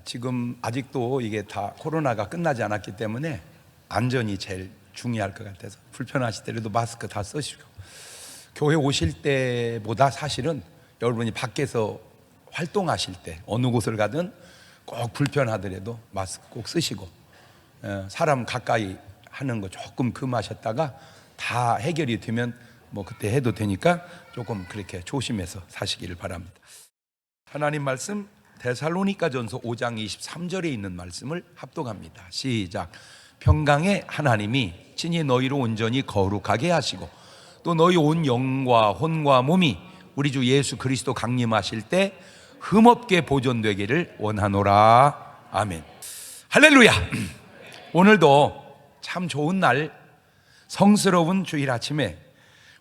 지금 아직도 이게 다 코로나가 끝나지 않았기 때문에 안전이 제일 중요할 것 같아서 불편하시더라도 마스크 다 쓰시고, 교회 오실 때보다 사실은 여러분이 밖에서 활동하실 때 어느 곳을 가든 꼭 불편하더라도 마스크 꼭 쓰시고, 사람 가까이 하는 거 조금 금하셨다가 다 해결이 되면 뭐 그때 해도 되니까 조금 그렇게 조심해서 사시기를 바랍니다. 하나님 말씀 데살로니가전서 5장 23절에 있는 말씀을 합독합니다. 시작. 평강의 하나님이 친히 너희로 온전히 거룩하게 하시고 또 너희 온 영과 혼과 몸이 우리 주 예수 그리스도 강림하실 때 흠없게 보존되기를 원하노라. 아멘. 할렐루야. 오늘도 참 좋은 날, 성스러운 주일 아침에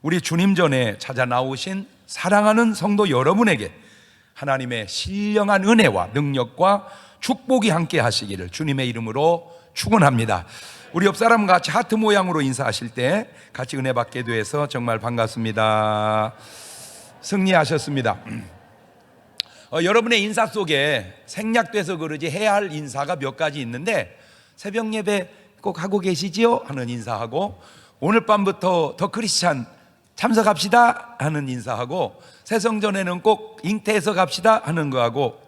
우리 주님 전에 찾아 나오신 사랑하는 성도 여러분에게 하나님의 신령한 은혜와 능력과 축복이 함께 하시기를 주님의 이름으로 축원합니다. 우리 옆 사람과 같이 하트 모양으로 인사하실 때 같이 은혜 받게 돼서 정말 반갑습니다. 승리하셨습니다. 여러분의 인사 속에 생략돼서 그러지 해야 할 인사가 몇 가지 있는데, 새벽 예배 꼭 하고 계시지요? 하는 인사하고, 오늘 밤부터 더 크리스찬 참석합시다 하는 인사하고, 새성전에는 꼭 잉태해서 갑시다 하는 거하고,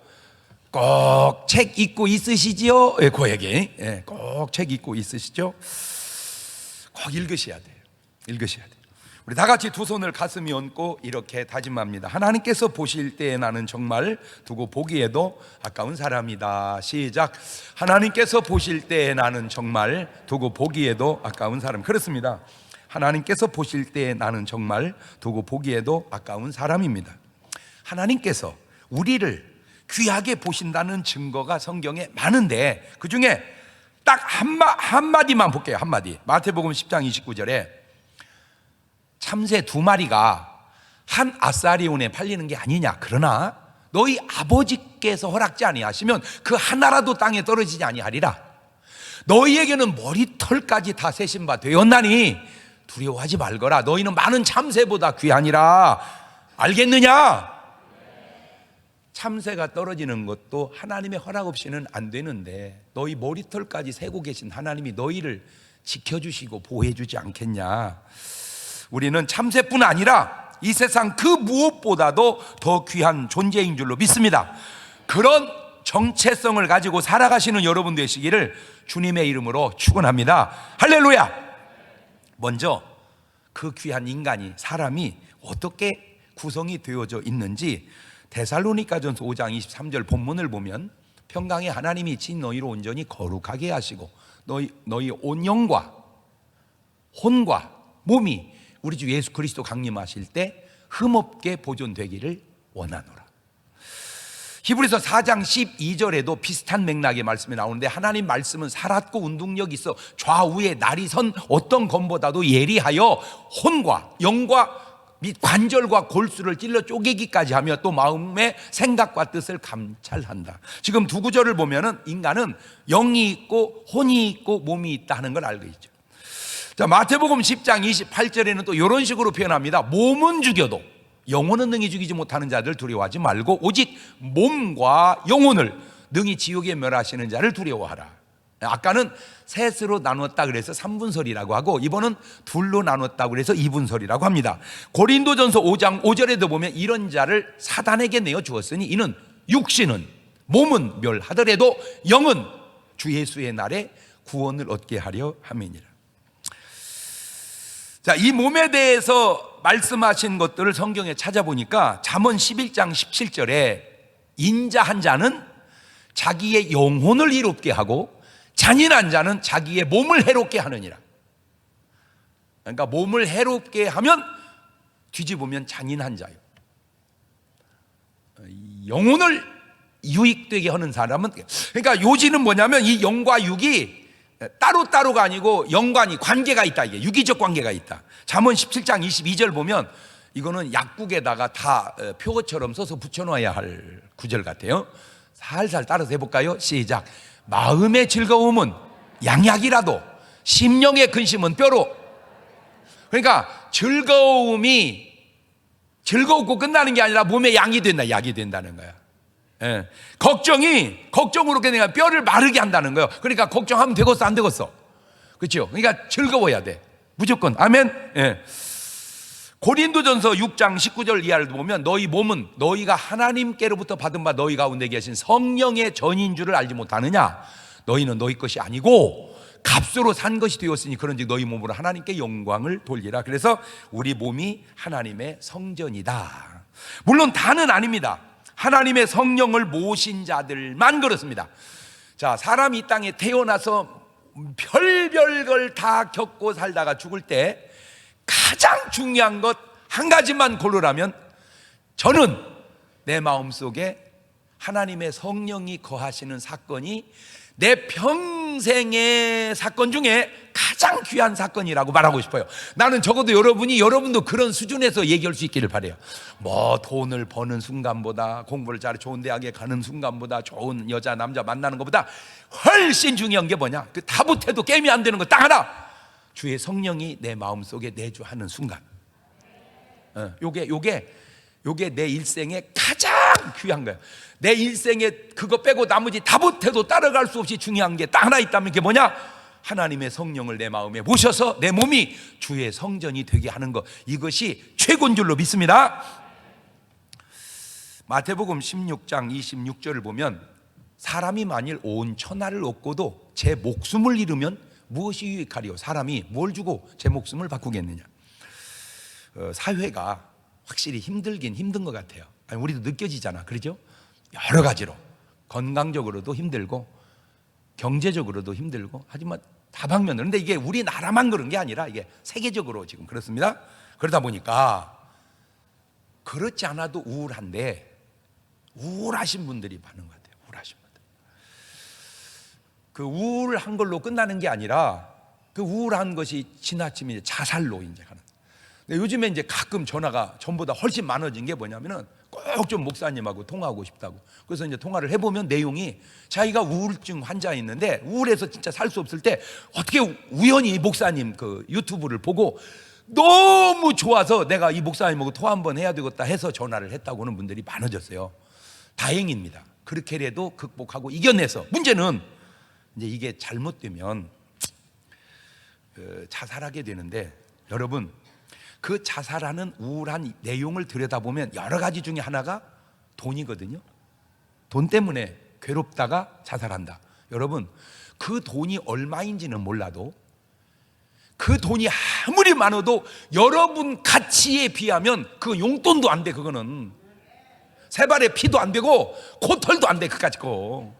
꼭 책 읽고 있으시지요? 그 얘기. 꼭 책 읽고 있으시죠? 꼭 읽으셔야 돼요. 읽으셔야 돼요. 우리 다 같이 두 손을 가슴에 얹고 이렇게 다짐합니다. 하나님께서 보실 때에 나는 정말 두고 보기에도 아까운 사람이다. 시작. 하나님께서 보실 때에 나는 정말 두고 보기에도 아까운 사람. 그렇습니다. 하나님께서 보실 때에 나는 정말 두고 보기에도 아까운 사람입니다. 하나님께서 우리를 귀하게 보신다는 증거가 성경에 많은데, 그 중에 딱 한마디만 볼게요. 한마디. 마태복음 10장 29절에 참새 2마리가 한 아사리온에 팔리는 게 아니냐. 그러나 너희 아버지께서 허락지 아니하시면 그 하나라도 땅에 떨어지지 아니하리라. 너희에게는 머리털까지 다 세신 바 되었나니 두려워하지 말거라. 너희는 많은 참새보다 귀하니라. 알겠느냐? 참새가 떨어지는 것도 하나님의 허락 없이는 안 되는데, 너희 머리털까지 세고 계신 하나님이 너희를 지켜주시고 보호해주지 않겠냐. 우리는 참새뿐 아니라 이 세상 그 무엇보다도 더 귀한 존재인 줄로 믿습니다. 그런 정체성을 가지고 살아가시는 여러분 되시기를 주님의 이름으로 축원합니다. 할렐루야. 먼저 그 귀한 인간이, 사람이 어떻게 구성이 되어져 있는지 데살로니가전서 5장 23절 본문을 보면, 평강의 하나님이 친 너희로 온전히 거룩하게 하시고 너희 온 영과 혼과 몸이 우리 주 예수 그리스도 강림하실 때 흠없게 보존되기를 원하노라. 히브리서 4장 12절에도 비슷한 맥락의 말씀이 나오는데, 하나님 말씀은 살았고 운동력이 있어 좌우에 날이 선 어떤 검보다도 예리하여 혼과 영과 및 관절과 골수를 찔러 쪼개기까지 하며 또 마음의 생각과 뜻을 감찰한다. 지금 두 구절을 보면은 인간은 영이 있고 혼이 있고 몸이 있다 하는 걸 알고 있죠. 자, 마태복음 10장 28절에는 또 이런 식으로 표현합니다. 몸은 죽여도 영혼은 능히 죽이지 못하는 자들 두려워하지 말고 오직 몸과 영혼을 능히 지옥에 멸하시는 자를 두려워하라. 아까는 셋으로 나눴다 그래서 3분설이라고 하고, 이번은 둘로 나눴다 그래서 2분설이라고 합니다. 고린도전서 5장 5절에도 보면 이런 자를 사단에게 내어 주었으니 이는 육신은 몸은 멸하더라도 영은 주 예수의 날에 구원을 얻게 하려 함이니라. 자, 이 몸에 대해서 말씀하신 것들을 성경에 찾아보니까 잠언 11장 17절에 인자한 자는 자기의 영혼을 이롭게 하고 잔인한 자는 자기의 몸을 해롭게 하느니라. 그러니까 몸을 해롭게 하면 뒤집으면 잔인한 자요, 영혼을 유익되게 하는 사람은, 그러니까 요지는 뭐냐면 이 영과 육이 따로따로가 아니고 연관이, 관계가 있다. 이게 유기적 관계가 있다. 잠언 17장 22절 보면 이거는 약국에다가 다 표어처럼 써서 붙여놔야 할 구절 같아요. 살살 따라서 해볼까요? 시작. 마음의 즐거움은 양약이라도 심령의 근심은 뼈로. 그러니까 즐거움이 즐겁고 끝나는 게 아니라 몸에 양이 된다, 약이 된다는 거야. 예. 걱정으로 그냥 뼈를 마르게 한다는 거예요. 그러니까 걱정하면 되겠어 안 되겠어? 그렇죠? 그러니까 즐거워야 돼 무조건. 아멘. 예. 고린도전서 6장 19절 이하를 보면 너희 몸은 너희가 하나님께로부터 받은 바 너희 가운데 계신 성령의 전인 줄을 알지 못하느냐? 너희는 너희 것이 아니고 값으로 산 것이 되었으니 그런즉 너희 몸으로 하나님께 영광을 돌리라. 그래서 우리 몸이 하나님의 성전이다. 물론 다는 아닙니다. 하나님의 성령을 모신 자들만 그렇습니다. 자, 사람이 이 땅에 태어나서 별별 걸 다 겪고 살다가 죽을 때 가장 중요한 것 한 가지만 고르라면 저는 내 마음속에 하나님의 성령이 거하시는 사건이 내 평생의 사건 중에 가장 귀한 사건이라고 말하고 싶어요. 나는 적어도 여러분도 그런 수준에서 얘기할 수 있기를 바라요. 뭐 돈을 버는 순간보다, 공부를 잘 좋은 대학에 가는 순간보다, 좋은 여자 남자 만나는 것보다 훨씬 중요한 게 뭐냐? 그 다 못해도 게임이 안 되는 거 딱 하나, 주의 성령이 내 마음속에 내주하는 순간. 요게 내 일생에 가장 귀한 거예요. 내 일생에 그거 빼고 나머지 다 못해도 따라갈 수 없이 중요한 게 딱 하나 있다면 그게 뭐냐? 하나님의 성령을 내 마음에 모셔서 내 몸이 주의 성전이 되게 하는 것, 이것이 최고인 줄로 믿습니다. 마태복음 16장 26절을 보면 사람이 만일 온 천하를 얻고도 제 목숨을 잃으면 무엇이 유익하리요? 사람이 뭘 주고 제 목숨을 바꾸겠느냐? 사회가 확실히 힘들긴 힘든 것 같아요. 아니, 우리도 느껴지잖아, 그러죠? 여러 가지로 건강적으로도 힘들고 경제적으로도 힘들고 하지만 다방면으로. 근데 이게 우리나라만 그런 게 아니라 이게 세계적으로 지금 그렇습니다. 그러다 보니까 그렇지 않아도 우울한데 우울하신 분들이 많은 것 같아요. 우울하신 분들. 그 우울한 걸로 끝나는 게 아니라 그 우울한 것이 지나치면 자살로 이제 가는. 근데 요즘에 이제 가끔 전화가 전보다 훨씬 많아진 게 뭐냐면은 꼭 좀 목사님하고 통화하고 싶다고. 그래서 이제 통화를 해보면 내용이 자기가 우울증 환자에 있는데 우울해서 진짜 살 수 없을 때 어떻게 우연히 목사님 그 유튜브를 보고 너무 좋아서 내가 이 목사님하고 통화 한번 해야 되겠다 해서 전화를 했다고 하는 분들이 많아졌어요. 다행입니다. 그렇게라도 극복하고 이겨내서. 문제는 이제 이게 잘못되면 자살하게 되는데, 여러분 그 자살하는 우울한 내용을 들여다보면 여러 가지 중에 하나가 돈이거든요. 돈 때문에 괴롭다가 자살한다. 여러분 그 돈이 얼마인지는 몰라도 그 돈이 아무리 많아도 여러분 가치에 비하면 그 용돈도 안 돼. 그거는 세 발의 피도 안 되고 코털도 안 돼. 그까짓 거.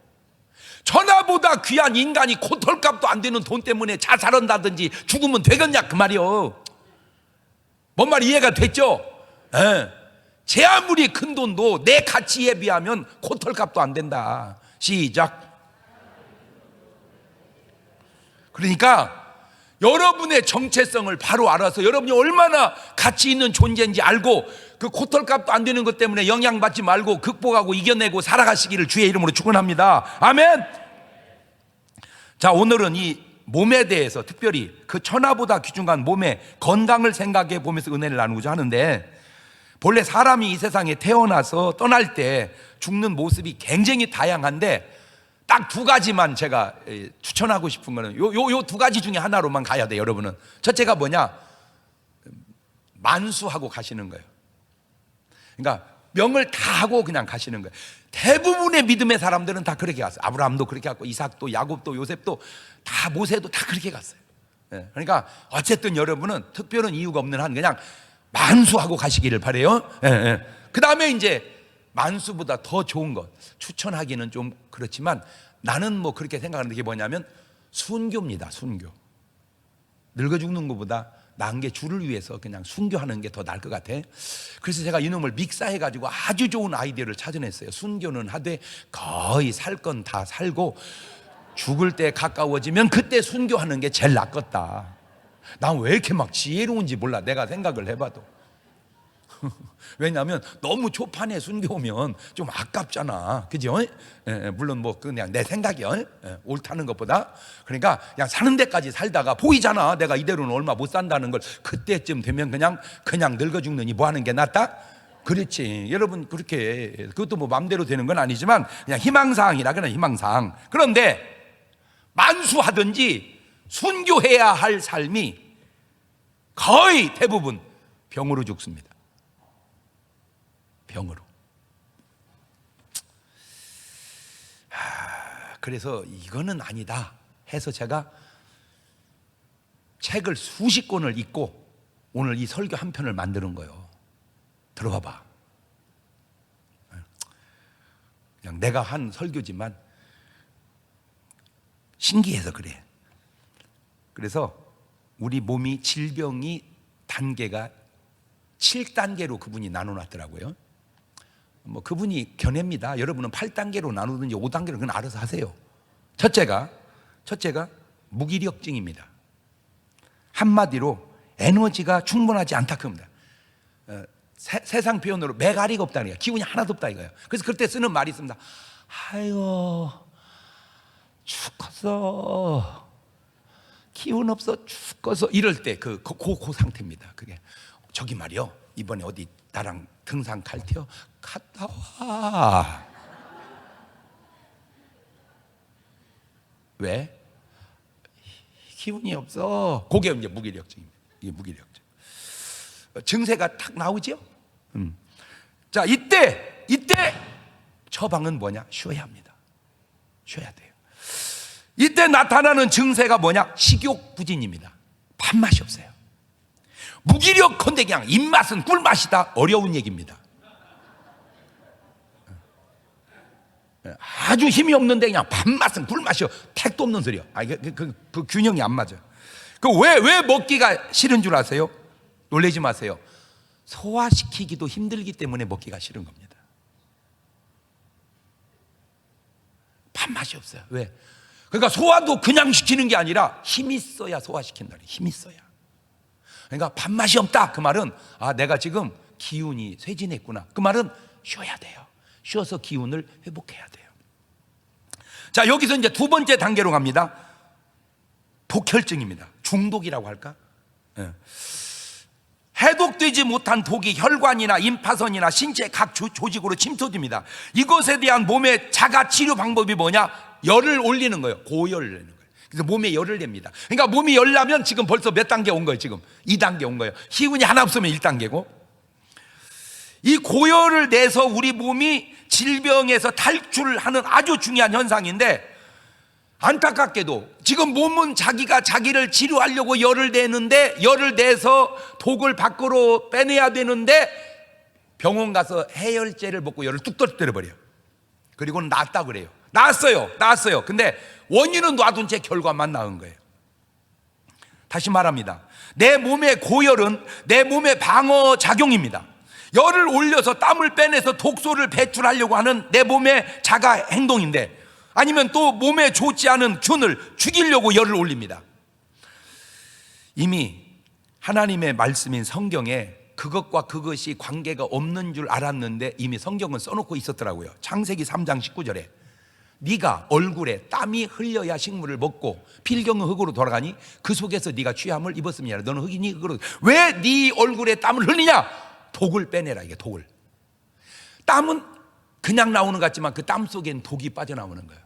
천하보다 귀한 인간이 코털값도 안 되는 돈 때문에 자살한다든지 죽으면 되겠냐 그 말이요. 뭔 말 이해가 됐죠? 제 아무리 큰 돈도 내 가치에 비하면 코털값도 안 된다. 시작. 그러니까 여러분의 정체성을 바로 알아서 여러분이 얼마나 가치 있는 존재인지 알고 그 코털값도 안 되는 것 때문에 영향받지 말고 극복하고 이겨내고 살아가시기를 주의 이름으로 축원합니다. 아멘. 자, 오늘은 이 몸에 대해서 특별히 그 천하보다 귀중한 몸의 건강을 생각해 보면서 은혜를 나누고자 하는데, 본래 사람이 이 세상에 태어나서 떠날 때 죽는 모습이 굉장히 다양한데 딱 두 가지만 제가 추천하고 싶은 거는 요 두 가지 중에 하나로만 가야 돼. 여러분은 첫째가 뭐냐? 만수하고 가시는 거예요. 그러니까 명을 다 하고 그냥 가시는 거예요. 대부분의 믿음의 사람들은 다 그렇게 갔어요. 아브라함도 그렇게 갔고, 이삭도, 야곱도, 요셉도 다, 모세도 다 그렇게 갔어요. 그러니까 어쨌든 여러분은 특별한 이유가 없는 한 그냥 만수하고 가시기를 바라요. 그 다음에 이제 만수보다 더 좋은 것 추천하기는 좀 그렇지만 나는 뭐 그렇게 생각하는 게 뭐냐면 순교입니다. 순교. 늙어 죽는 것보다 나은 게 주를 위해서 그냥 순교하는 게 더 나을 것 같아. 그래서 제가 이놈을 믹사해가지고 아주 좋은 아이디어를 찾아냈어요. 순교는 하되 거의 살 건 다 살고 죽을 때 가까워지면 그때 순교하는 게 제일 낫겠다. 난 왜 이렇게 막 지혜로운지 몰라. 내가 생각을 해봐도. 왜냐하면 너무 초판에 순교하면 좀 아깝잖아. 그죠? 물론 뭐 그냥 내 생각이요. 옳다는 것보다. 그러니까 그냥 사는 데까지 살다가 보이잖아. 내가 이대로는 얼마 못 산다는 걸. 그때쯤 되면 그냥 늙어 죽느니 뭐 하는 게 낫다? 그렇지. 여러분 그렇게 그것도 뭐 마음대로 되는 건 아니지만 그냥 희망사항이라 그냥 희망사항. 그런데 만수하든지 순교해야 할 삶이 거의 대부분 병으로 죽습니다. 병으로. 그래서 이거는 아니다 해서 제가 책을 수십 권을 읽고 오늘 이 설교 한 편을 만드는 거예요. 들어봐봐. 그냥 내가 한 설교지만 신기해서 그래. 그래서 우리 몸이 질병이 단계가 7단계로 그분이 나눠놨더라고요. 뭐 그분이 견해입니다. 여러분은 8단계로 나누든지 5단계로 그건 알아서 하세요. 첫째가 무기력증입니다. 한마디로 에너지가 충분하지 않다 그겁니다. 세상 표현으로 메가리가 없다는 거예요. 기운이 하나도 없다 이거예요. 그래서 그때 쓰는 말이 있습니다. 아이고 죽었어, 기운 없어 죽어서 이럴 때 그 상태입니다. 그게 저기 말이요, 이번에 어디 나랑 등산 갈 테요? 갔다 와. 왜? 기운이 없어. 그게 이제 무기력증입니다. 이게 무기력증. 증세가 탁 나오죠. 자, 이때 처방은 뭐냐? 쉬어야 합니다. 쉬어야 돼요. 이때 나타나는 증세가 뭐냐? 식욕 부진입니다. 밥맛이 없어요. 무기력컨대 그냥 입맛은 꿀맛이다. 어려운 얘기입니다. 아주 힘이 없는데 그냥 밥맛은 꿀맛이요. 택도 없는 소리요. 그 균형이 안 맞아요. 왜 먹기가 싫은 줄 아세요? 놀라지 마세요. 소화시키기도 힘들기 때문에 먹기가 싫은 겁니다. 밥맛이 없어요. 왜? 그러니까 소화도 그냥 시키는 게 아니라 힘이 있어야 소화시킨다. 힘이 있어야. 그러니까 밥맛이 없다. 그 말은 내가 지금 기운이 쇠진했구나. 그 말은 쉬어야 돼요. 쉬어서 기운을 회복해야 돼요. 자, 여기서 이제 두 번째 단계로 갑니다. 독혈증입니다. 중독이라고 할까? 해독되지 못한 독이 혈관이나 임파선이나 신체 각 조직으로 침투됩니다. 이것에 대한 몸의 자가 치료 방법이 뭐냐? 열을 올리는 거예요. 고열을 내는 거예요. 그래서 몸에 열을 냅니다. 그러니까 몸이 열나면 지금 벌써 몇 단계 온 거예요? 지금 2단계 온 거예요. 기운이 하나 없으면 1단계고, 이 고열을 내서 우리 몸이 질병에서 탈출하는 아주 중요한 현상인데, 안타깝게도 지금 몸은 자기가 자기를 치료하려고 열을 내는데, 열을 내서 독을 밖으로 빼내야 되는데 병원 가서 해열제를 먹고 열을 뚝 떨어뜨려버려요. 그리고는 낫다 그래요. 나았어요. 근데 원인은 놔둔 채 결과만 나은 거예요. 다시 말합니다. 내 몸의 고열은 내 몸의 방어작용입니다. 열을 올려서 땀을 빼내서 독소를 배출하려고 하는 내 몸의 자가 행동인데, 아니면 또 몸에 좋지 않은 균을 죽이려고 열을 올립니다. 이미 하나님의 말씀인 성경에 그것과 그것이 관계가 없는 줄 알았는데 이미 성경은 써놓고 있었더라고요. 창세기 3장 19절에 네가 얼굴에 땀이 흘려야 식물을 먹고 필경은 흙으로 돌아가니 그 속에서 네가 취함을 입었음이라. 너는 흙이니 흙으로. 왜 네 얼굴에 땀을 흘리냐? 독을 빼내라. 이게 독을. 땀은 그냥 나오는 것 같지만 그 땀 속엔 독이 빠져나오는 거예요.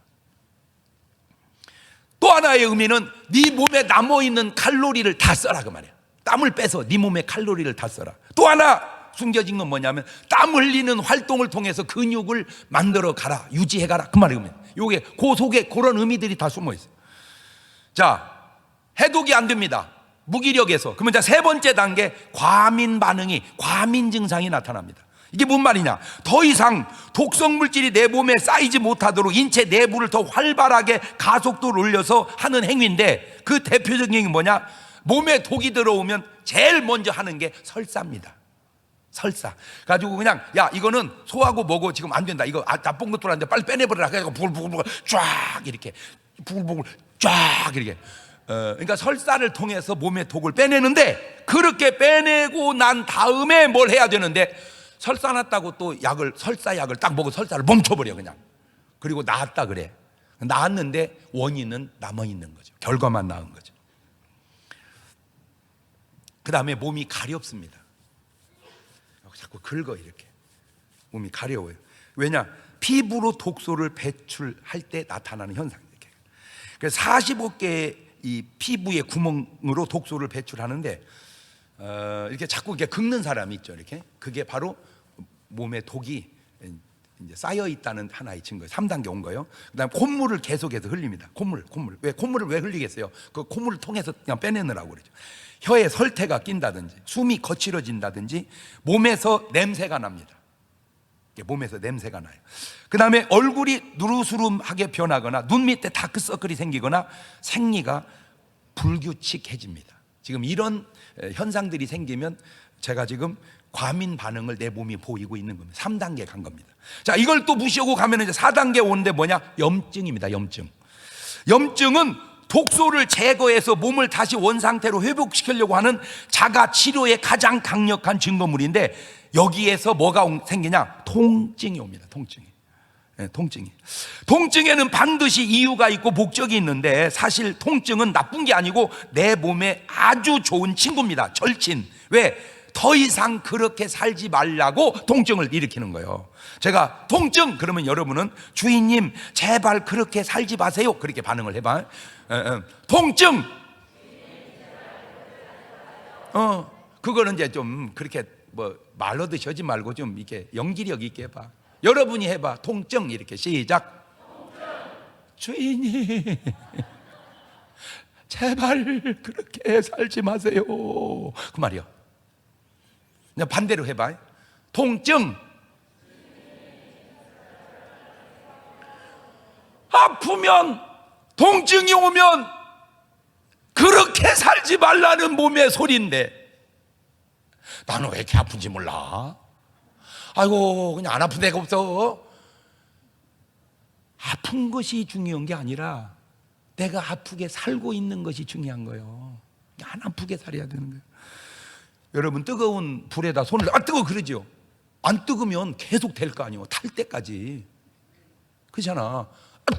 또 하나의 의미는 네 몸에 남아있는 칼로리를 다 써라 그 말이에요. 땀을 빼서 네 몸에 칼로리를 다 써라. 또 하나 숨겨진 건 뭐냐면 땀 흘리는 활동을 통해서 근육을 만들어 가라, 유지해 가라 그 말이에요. 요게 그 속에 그런 의미들이 다 숨어 있어요. 자, 해독이 안 됩니다. 무기력에서. 그러면 자, 세 번째 단계, 과민 반응이, 과민 증상이 나타납니다. 이게 뭔 말이냐? 더 이상 독성 물질이 내 몸에 쌓이지 못하도록 인체 내부를 더 활발하게 가속도를 올려서 하는 행위인데, 그 대표적인 게 뭐냐? 몸에 독이 들어오면 제일 먼저 하는 게 설사입니다. 설사. 가지고 그냥 이거는 소하고 뭐고 지금 안 된다. 이거 나쁜 것도 안 돼. 빨리 빼내버려라. 그래서 부글부글 쫙 이렇게 부글부글 쫙 이렇게. 그러니까 설사를 통해서 몸의 독을 빼내는데, 그렇게 빼내고 난 다음에 뭘 해야 되는데, 설사 났다고 또 설사약을 딱 먹고 설사를 멈춰버려 그냥. 그리고 나았다 그래. 나았는데 원인은 남아있는 거죠. 결과만 나은 거죠. 그 다음에 몸이 가렵습니다. 자꾸 긁어 이렇게. 몸이 가려워요. 왜냐? 피부로 독소를 배출할 때 나타나는 현상이에요. 그래서 45개의 이 피부의 구멍으로 독소를 배출하는데 이렇게 자꾸 이렇게 긁는 사람이 있죠. 이렇게 그게 바로 몸에 독이 이제 쌓여 있다는 하나의 증거예요. 3단계 온 거예요. 그다음 콧물을 계속해서 흘립니다. 콧물. 왜 콧물을 왜 흘리겠어요? 그 콧물을 통해서 그냥 빼내느라고 그러죠. 혀에 설태가 낀다든지 숨이 거칠어진다든지 몸에서 냄새가 납니다. 몸에서 냄새가 나요. 그 다음에 얼굴이 누르스름하게 변하거나 눈 밑에 다크서클이 생기거나 생리가 불규칙해집니다. 지금 이런 현상들이 생기면 제가 지금 과민 반응을 내 몸이 보이고 있는 겁니다. 3단계 간 겁니다. 자, 이걸 또 무시하고 가면 이제 4단계 오는데 뭐냐? 염증입니다. 염증은 독소를 제거해서 몸을 다시 원상태로 회복시키려고 하는 자가 치료의 가장 강력한 증거물인데, 여기에서 뭐가 생기냐? 통증이 옵니다. 통증에는 반드시 이유가 있고 목적이 있는데, 사실 통증은 나쁜 게 아니고 내 몸에 아주 좋은 친구입니다. 절친. 왜? 더 이상 그렇게 살지 말라고 통증을 일으키는 거예요. 제가 통증 그러면 여러분은 주인님 제발 그렇게 살지 마세요, 그렇게 반응을 해봐. 통증. 그거는 이제 좀 그렇게 뭐 말로 드시지 말고 좀 이렇게 연기력 있게 해봐. 여러분이 해봐. 통증. 이렇게 시작. 주인님 제발 그렇게 살지 마세요, 그 말이요. 반대로 해봐. 통증. 아프면, 통증이 오면 그렇게 살지 말라는 몸의 소리인데, 나는 왜 이렇게 아픈지 몰라? 아이고, 그냥 안 아픈 데가 없어. 아픈 것이 중요한 게 아니라 내가 아프게 살고 있는 것이 중요한 거예요. 안 아프게 살아야 되는 거예요. 여러분, 뜨거운 불에다 손을 뜨거워 그러죠. 안 뜨거우면 계속 될 거 아니에요. 탈 때까지. 그렇잖아.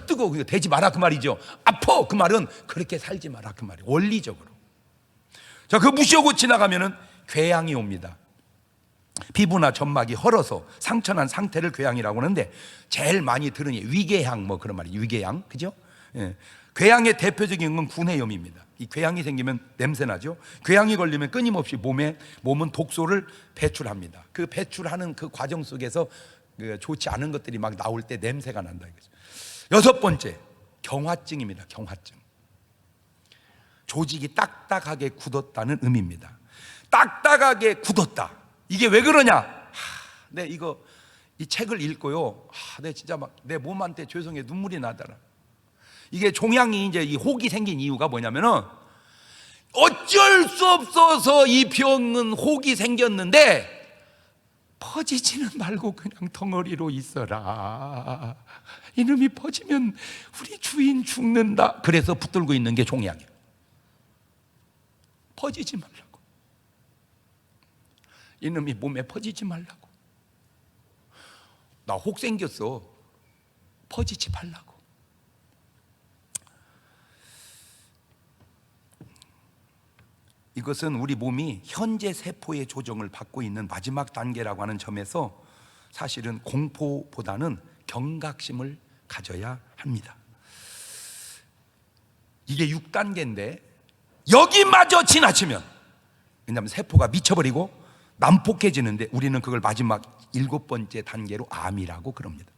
뜨거워, 되지 마라 그 말이죠. 아파 그 말은 그렇게 살지 마라 그 말이에요. 원리적으로. 자, 그 무시하고 지나가면은 궤양이 옵니다. 피부나 점막이 헐어서 상처난 상태를 궤양이라고 하는데, 제일 많이 들으니 위궤양 뭐 그런 말이에요. 위궤양, 그죠? 예. 궤양의 대표적인 건 구내염입니다. 이 궤양이 생기면 냄새나죠. 궤양이 걸리면 끊임없이 몸은 독소를 배출합니다. 그 배출하는 그 과정 속에서 좋지 않은 것들이 막 나올 때 냄새가 난다 이거죠. 6번째, 경화증입니다. 경화증. 조직이 딱딱하게 굳었다는 의미입니다. 딱딱하게 굳었다. 이게 왜 그러냐? 내 이 책을 읽고요, 내 진짜 막 내 몸한테 죄송해 눈물이 나더라. 이게 종양이 이제 이 혹이 생긴 이유가 뭐냐면은, 어쩔 수 없어서 이 병은 혹이 생겼는데 퍼지지는 말고 그냥 덩어리로 있어라. 이놈이 퍼지면 우리 주인 죽는다. 그래서 붙들고 있는 게 종양이에요. 퍼지지 말라고. 이놈이 몸에 퍼지지 말라고. 나 혹 생겼어. 퍼지지 말라고. 이것은 우리 몸이 현재 세포의 조정을 받고 있는 마지막 단계라고 하는 점에서 사실은 공포보다는 경각심을 가져야 합니다. 이게 6단계인데 여기마저 지나치면, 왜냐하면 세포가 미쳐버리고 난폭해지는데, 우리는 그걸 마지막 7번째 단계로 암이라고 그럽니다.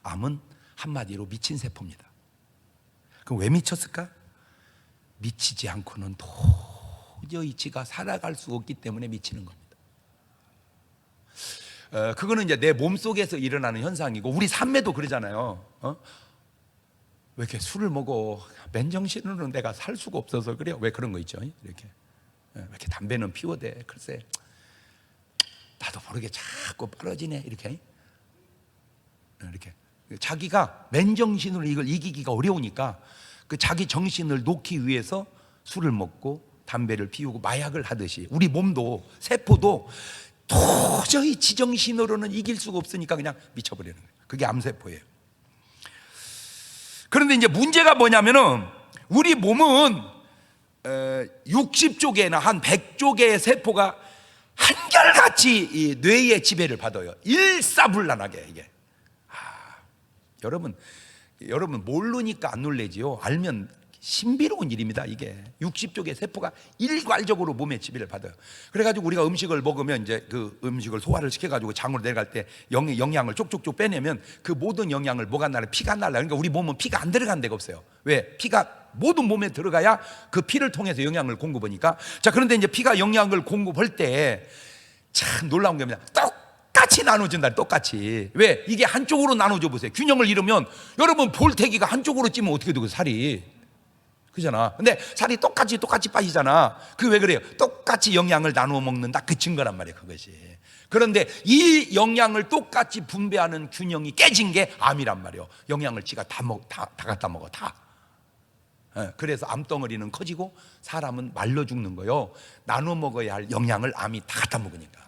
암은 한마디로 미친 세포입니다. 그럼 왜 미쳤을까? 미치지 않고는 도저히 지가 살아갈 수 없기 때문에 미치는 겁니다. 그거는 이제 내 몸속에서 일어나는 현상이고, 우리 삶에도 그러잖아요. 왜 이렇게 술을 먹어? 맨정신으로는 내가 살 수가 없어서 그래요. 왜 그런 거 있죠? 이렇게. 왜 이렇게 담배는 피워대? 글쎄, 나도 모르게 자꾸 떨어지네. 이렇게. 자기가 맨정신으로 이걸 이기기가 어려우니까 그 자기 정신을 놓기 위해서 술을 먹고 담배를 피우고 마약을 하듯이, 우리 몸도 세포도 도저히 지정신으로는 이길 수가 없으니까 그냥 미쳐버리는 거예요. 그게 암세포예요. 그런데 이제 문제가 뭐냐면은, 우리 몸은 60조 개나 한 100조 개의 세포가 한결같이 이 뇌의 지배를 받아요. 일사불란하게 이게. 여러분 모르니까 안 놀래지요. 알면 신비로운 일입니다. 이게 60쪽의 세포가 일괄적으로 몸에 지배를 받아요. 그래가지고 우리가 음식을 먹으면 이제 그 음식을 소화를 시켜가지고 장으로 내려갈 때 영양을 쪽쪽쪽 빼내면 그 모든 영양을 뭐가 날라? 피가 날라. 그러니까 우리 몸은 피가 안 들어간 데가 없어요. 왜? 피가 모든 몸에 들어가야 그 피를 통해서 영양을 공급하니까. 자, 그런데 이제 피가 영양을 공급할 때 참 놀라운 겁니다. 똑같이 나눠진다. 똑같이. 왜? 이게 한쪽으로 나눠져 보세요. 균형을 잃으면 여러분 볼태기가 한쪽으로 찌면 어떻게 되고 살이, 그잖아. 근데 살이 똑같이 빠지잖아. 그 왜 그래요? 똑같이 영양을 나누어 먹는다. 그 증거란 말이에요, 그것이. 그런데 이 영양을 똑같이 분배하는 균형이 깨진 게 암이란 말이에요. 영양을 지가 다 갖다 먹어, 다. 그래서 암덩어리는 커지고 사람은 말라 죽는 거요. 나눠 먹어야 할 영양을 암이 다 갖다 먹으니까.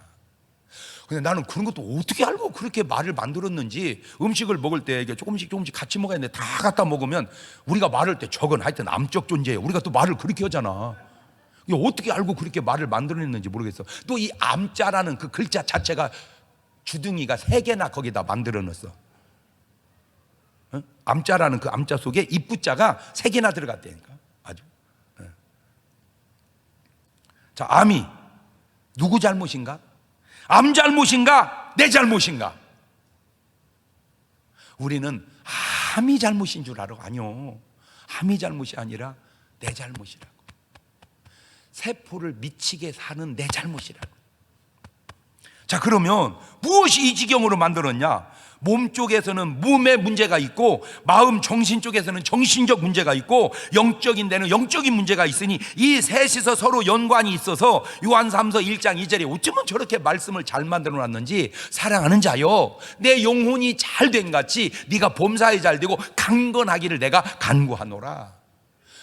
근데 나는 그런 것도 어떻게 알고 그렇게 말을 만들었는지. 음식을 먹을 때 이게 조금씩 같이 먹어야 되는데 다 갖다 먹으면 우리가 말할 때 저건 하여튼 암적 존재예요. 우리가 또 말을 그렇게 하잖아. 이게 어떻게 알고 그렇게 말을 만들어냈는지 모르겠어. 또 이 암자라는 그 글자 자체가 주둥이가 3개나 거기다 만들어 놨어. 암자라는 그 암자 속에 입부자가 3개나 들어갔다니까. 아주. 자, 암이 누구 잘못인가? 암 잘못인가? 내 잘못인가? 우리는 암이 잘못인 줄 알아. 아니요, 암이 잘못이 아니라 내 잘못이라고. 세포를 미치게 사는 내 잘못이라고. 자, 그러면 무엇이 이 지경으로 만들었냐? 몸 쪽에서는 몸의 문제가 있고, 마음 정신 쪽에서는 정신적 문제가 있고, 영적인 데는 영적인 문제가 있으니 이 셋이서 서로 연관이 있어서 요한 3서 1장 2절에 어쩌면 저렇게 말씀을 잘 만들어 놨는지, 사랑하는 자여, 내 영혼이 잘된 같이 네가 범사에 잘 되고 강건하기를 내가 간구하노라.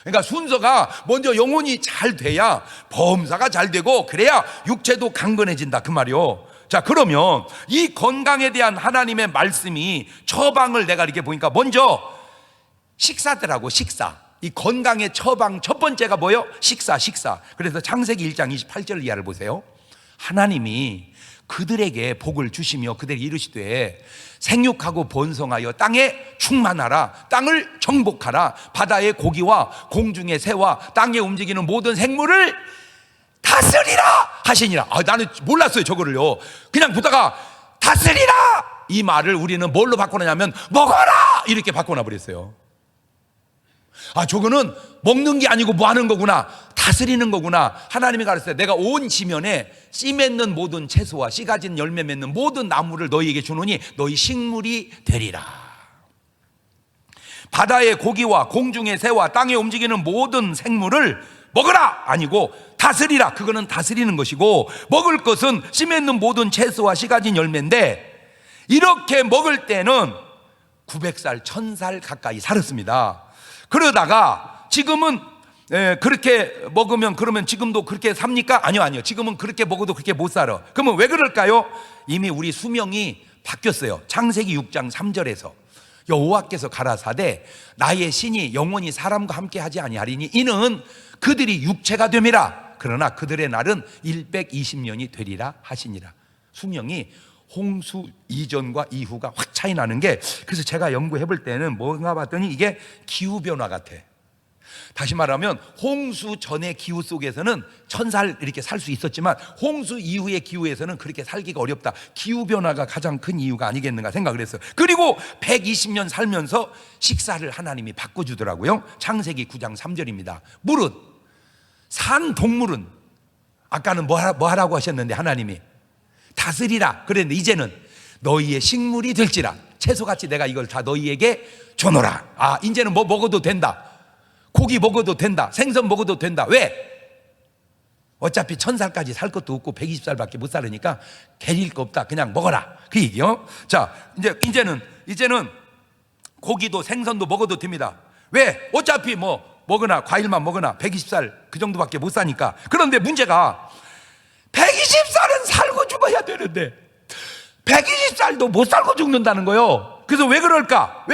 그러니까 순서가 먼저 영혼이 잘 돼야 범사가 잘 되고, 그래야 육체도 강건해진다, 그 말이요. 자, 그러면 이 건강에 대한 하나님의 말씀이 처방을 내가 이렇게 보니까 먼저 식사더라고. 식사. 이 건강의 처방 첫 번째가 뭐예요? 식사. 그래서 창세기 1장 28절 이하를 보세요. 하나님이 그들에게 복을 주시며 그들이 이르시되 생육하고 번성하여 땅에 충만하라. 땅을 정복하라. 바다의 고기와 공중의 새와 땅에 움직이는 모든 생물을 다스리라 하시니라. 나는 몰랐어요, 저거를요. 그냥 보다가 다스리라 이 말을 우리는 뭘로 바꿔놓냐면 먹어라 이렇게 바꿔놔 버렸어요. 저거는 먹는 게 아니고 뭐 하는 거구나, 다스리는 거구나. 하나님이 가르쳤어요. 내가 온 지면에 씨 맺는 모든 채소와 씨 가진 열매 맺는 모든 나무를 너희에게 주노니 너희 식물이 되리라. 바다의 고기와 공중의 새와 땅에 움직이는 모든 생물을 먹으라 아니고 다스리라. 그거는 다스리는 것이고, 먹을 것은 씨 맺는 모든 채소와 씨 가진 열매인데, 이렇게 먹을 때는 900살 1000살 가까이 살았습니다. 그러다가 지금은 그렇게 먹으면 그러면 지금도 그렇게 삽니까? 아니요. 지금은 그렇게 먹어도 그렇게 못 살아. 그러면 왜 그럴까요? 이미 우리 수명이 바뀌었어요. 창세기 6장 3절에서 여호와께서 가라사대 나의 신이 영원히 사람과 함께 하지 아니하리니 이는 그들이 육체가 됨이라. 그러나 그들의 날은 120년이 되리라 하시니라. 수명이 홍수 이전과 이후가 확 차이 나는 게, 그래서 제가 연구해 볼 때는 뭔가 봤더니 이게 기후변화 같아. 다시 말하면 홍수 전의 기후 속에서는 1000살 이렇게 살 수 있었지만 홍수 이후의 기후에서는 그렇게 살기가 어렵다. 기후변화가 가장 큰 이유가 아니겠는가 생각을 했어요. 그리고 120년 살면서 식사를 하나님이 바꿔주더라고요. 창세기 9장 3절입니다. 물은, 산 동물은, 아까는 뭐 하라고 하셨는데 하나님이 다스리라 그랬는데 이제는 너희의 식물이 될지라. 채소같이 내가 이걸 다 너희에게 줘노라. 이제는 뭐 먹어도 된다. 고기 먹어도 된다. 생선 먹어도 된다. 왜? 어차피 1000살까지 살 것도 없고 120살밖에 못 살으니까 게릴 거 없다. 그냥 먹어라. 그 얘기요. 자, 이제는 고기도 생선도 먹어도 됩니다. 왜? 어차피 뭐 먹으나 과일만 먹으나 120살 그 정도밖에 못 사니까. 그런데 문제가 120살은 살고 죽어야 되는데 120살도 못 살고 죽는다는 거예요. 그래서 왜 그럴까?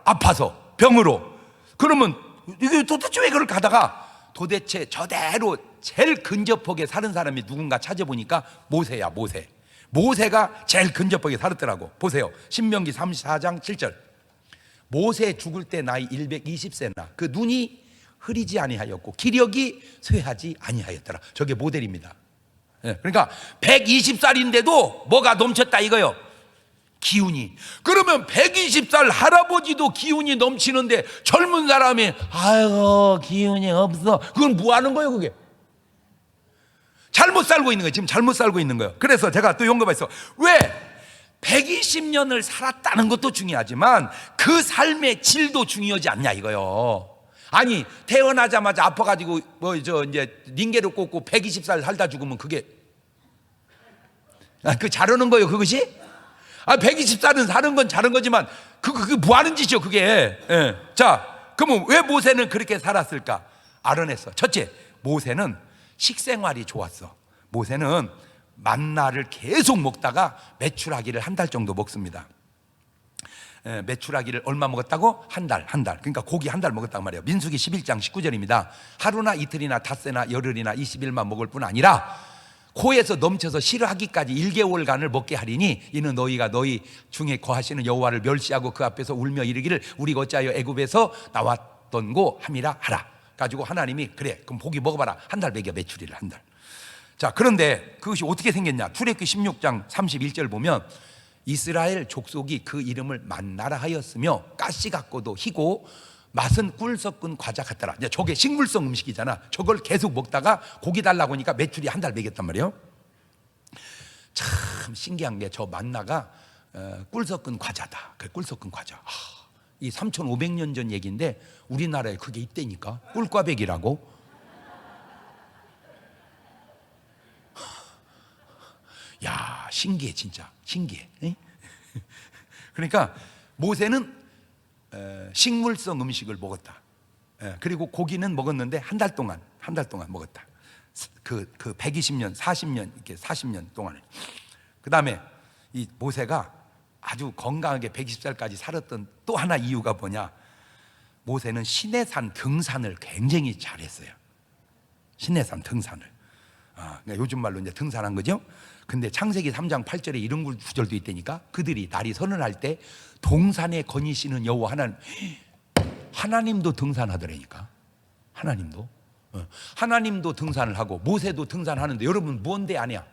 아파서, 병으로. 그러면 이게 도대체 왜 그럴까 하다가 도대체 저대로 제일 근접하게 사는 사람이 누군가 찾아보니까 모세야, 모세. 모세가 제일 근접하게 살았더라고. 보세요. 신명기 34장 7절. 모세 죽을 때 나이 120세나 그 눈이 흐리지 아니하였고 기력이 쇠하지 아니하였더라. 저게 모델입니다. 그러니까 120살인데도 뭐가 넘쳤다 이거요. 기운이. 그러면 120살 할아버지도 기운이 넘치는데 젊은 사람이 아이고 기운이 없어. 그건 뭐 하는 거예요 그게? 잘못 살고 있는 거예요. 지금 잘못 살고 있는 거예요. 그래서 제가 또 연구했어. 왜? 120년을 살았다는 것도 중요하지만 그 삶의 질도 중요하지 않냐 이거요. 아니 태어나자마자 아파가지고 이제 링게를 꽂고 120살 살다 죽으면 그게 그 잘하는 거예요 그것이? 120살은 사는 건 잘한 거지만 그게 뭐 하는 짓이요 그게. 자 그러면 왜 모세는 그렇게 살았을까? 알아냈어. 첫째, 모세는 식생활이 좋았어. 모세는 만나를 계속 먹다가 메추라기를 한 달 정도 먹습니다. 메추라기를 얼마 먹었다고? 한 달. 그러니까 고기 한 달 먹었단 말이에요. 민수기 11장 19절입니다. 하루나 이틀이나 닷새나 열흘이나 20일만 먹을 뿐 아니라 코에서 넘쳐서 싫어하기까지 1개월간을 먹게 하리니 이는 너희가 너희 중에 거하시는 여호와를 멸시하고 그 앞에서 울며 이르기를 우리가 어찌하여 애굽에서 나왔던고 함이라 하라. 가지고 하나님이 그래 그럼 고기 먹어봐라. 한 달 먹여 메추리를 한 달. 자 그런데 그것이 어떻게 생겼냐? 출애굽기 16장 31절 보면 이스라엘 족속이 그 이름을 만나라 하였으며 가시 같고도 희고 맛은 꿀 섞은 과자 같더라. 이제 저게 식물성 음식이잖아. 저걸 계속 먹다가 고기 달라고 하니까 메추리 한 달 먹였단 말이에요. 참 신기한 게 저 만나가 꿀 섞은 과자다. 그 꿀 섞은 과자. 이 3,500년 전 얘기인데 우리나라에 그게 있다니까. 꿀꽈배기라고. 야 신기해 진짜 신기해. 그러니까 모세는 식물성 음식을 먹었다. 그리고 고기는 먹었는데 한 달 동안 먹었다. 그 120년 40년 이렇게 40년 동안에. 그 다음에 이 모세가 아주 건강하게 120살까지 살았던 또 하나 이유가 뭐냐? 모세는 시내산 등산을 굉장히 잘했어요. 시내산 등산을. 그러니까 요즘 말로 이제 등산한 거죠. 근데 창세기 3장 8절에 이런 구절도 있다니까. 그들이 날이 서늘할 때 동산에 거니시는 여호와 하나님도 등산하더라니까. 하나님도 등산을 하고 모세도 등산하는데 여러분 뭔데 아니야?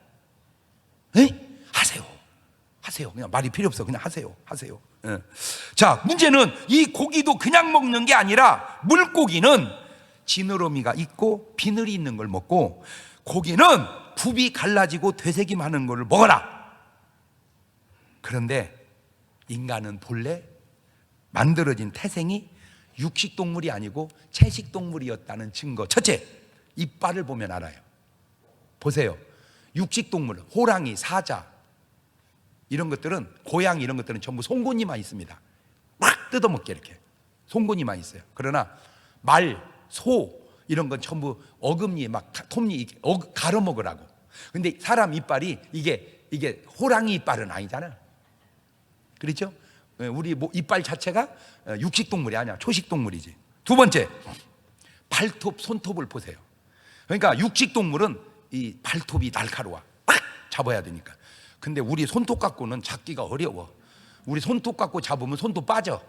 하세요. 그냥 말이 필요 없어. 그냥 하세요. 자 문제는 이 고기도 그냥 먹는 게 아니라 물고기는 지느러미가 있고 비늘이 있는 걸 먹고 고기는 굽이 갈라지고 되새김하는 걸 먹어라. 그런데 인간은 본래 만들어진 태생이 육식동물이 아니고 채식동물이었다는 증거. 첫째, 이빨을 보면 알아요. 보세요. 육식동물, 호랑이, 사자 이런 것들은, 고양이 이런 것들은 전부 송곳니만 있습니다. 막 뜯어먹게 이렇게 송곳니만 있어요. 그러나 말, 소 이런 건 전부 어금니 막 톱니 갈아 먹으라고. 근데 사람 이빨이 이게 호랑이 이빨은 아니잖아. 그렇죠? 우리 이빨 자체가 육식동물이 아니야. 초식동물이지. 두 번째, 발톱, 손톱을 보세요. 그러니까 육식동물은 이 발톱이 날카로워. 팍 잡아야 되니까. 근데 우리 손톱 갖고는 잡기가 어려워. 우리 손톱 갖고 잡으면 손톱 빠져.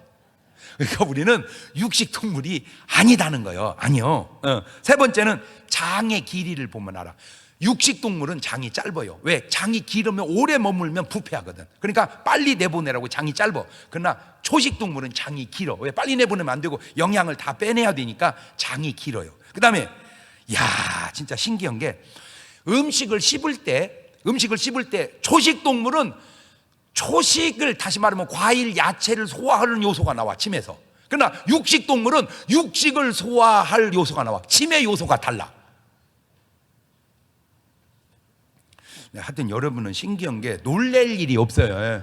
그러니까 우리는 육식동물이 아니다는 거예요. 아니요. 세 번째는 장의 길이를 보면 알아. 육식동물은 장이 짧아요. 왜? 장이 길으면 오래 머물면 부패하거든. 그러니까 빨리 내보내라고 장이 짧아. 그러나 초식동물은 장이 길어. 왜? 빨리 내보내면 안 되고 영양을 다 빼내야 되니까 장이 길어요. 그 다음에 진짜 신기한 게 음식을 씹을 때 초식동물은 초식을, 다시 말하면 과일, 야채를 소화하는 요소가 나와, 침에서. 그러나 육식동물은 육식을 소화할 요소가 나와. 침의 요소가 달라. 하여튼 여러분은 신기한 게 놀랄 일이 없어요.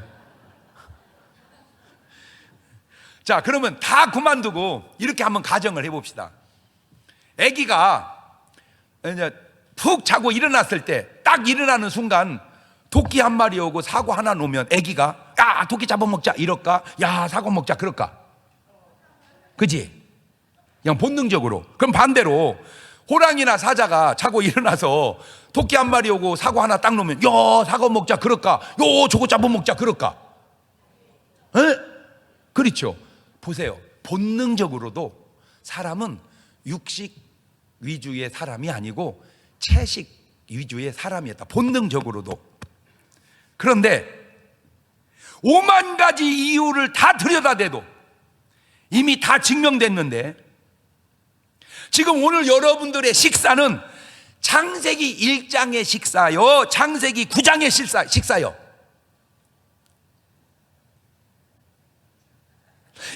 자, 그러면 다 그만두고 이렇게 한번 가정을 해봅시다. 아기가 이제 푹 자고 일어났을 때, 딱 일어나는 순간 토끼 한 마리 오고 사과 하나 놓으면 아기가 야 토끼 잡아먹자 이럴까? 야 사과 먹자 그럴까? 그지? 그냥 본능적으로. 그럼 반대로 호랑이나 사자가 자고 일어나서 토끼 한 마리 오고 사과 하나 딱 놓으면 야 사과 먹자 그럴까? 요 저거 잡아먹자 그럴까? 에? 그렇죠. 보세요. 본능적으로도 사람은 육식 위주의 사람이 아니고 채식 위주의 사람이었다. 본능적으로도. 그런데 5만 가지 이유를 다 들여다대도 이미 다 증명됐는데, 지금 오늘 여러분들의 식사는 창세기 1장의 식사요, 창세기 9장의 식사요.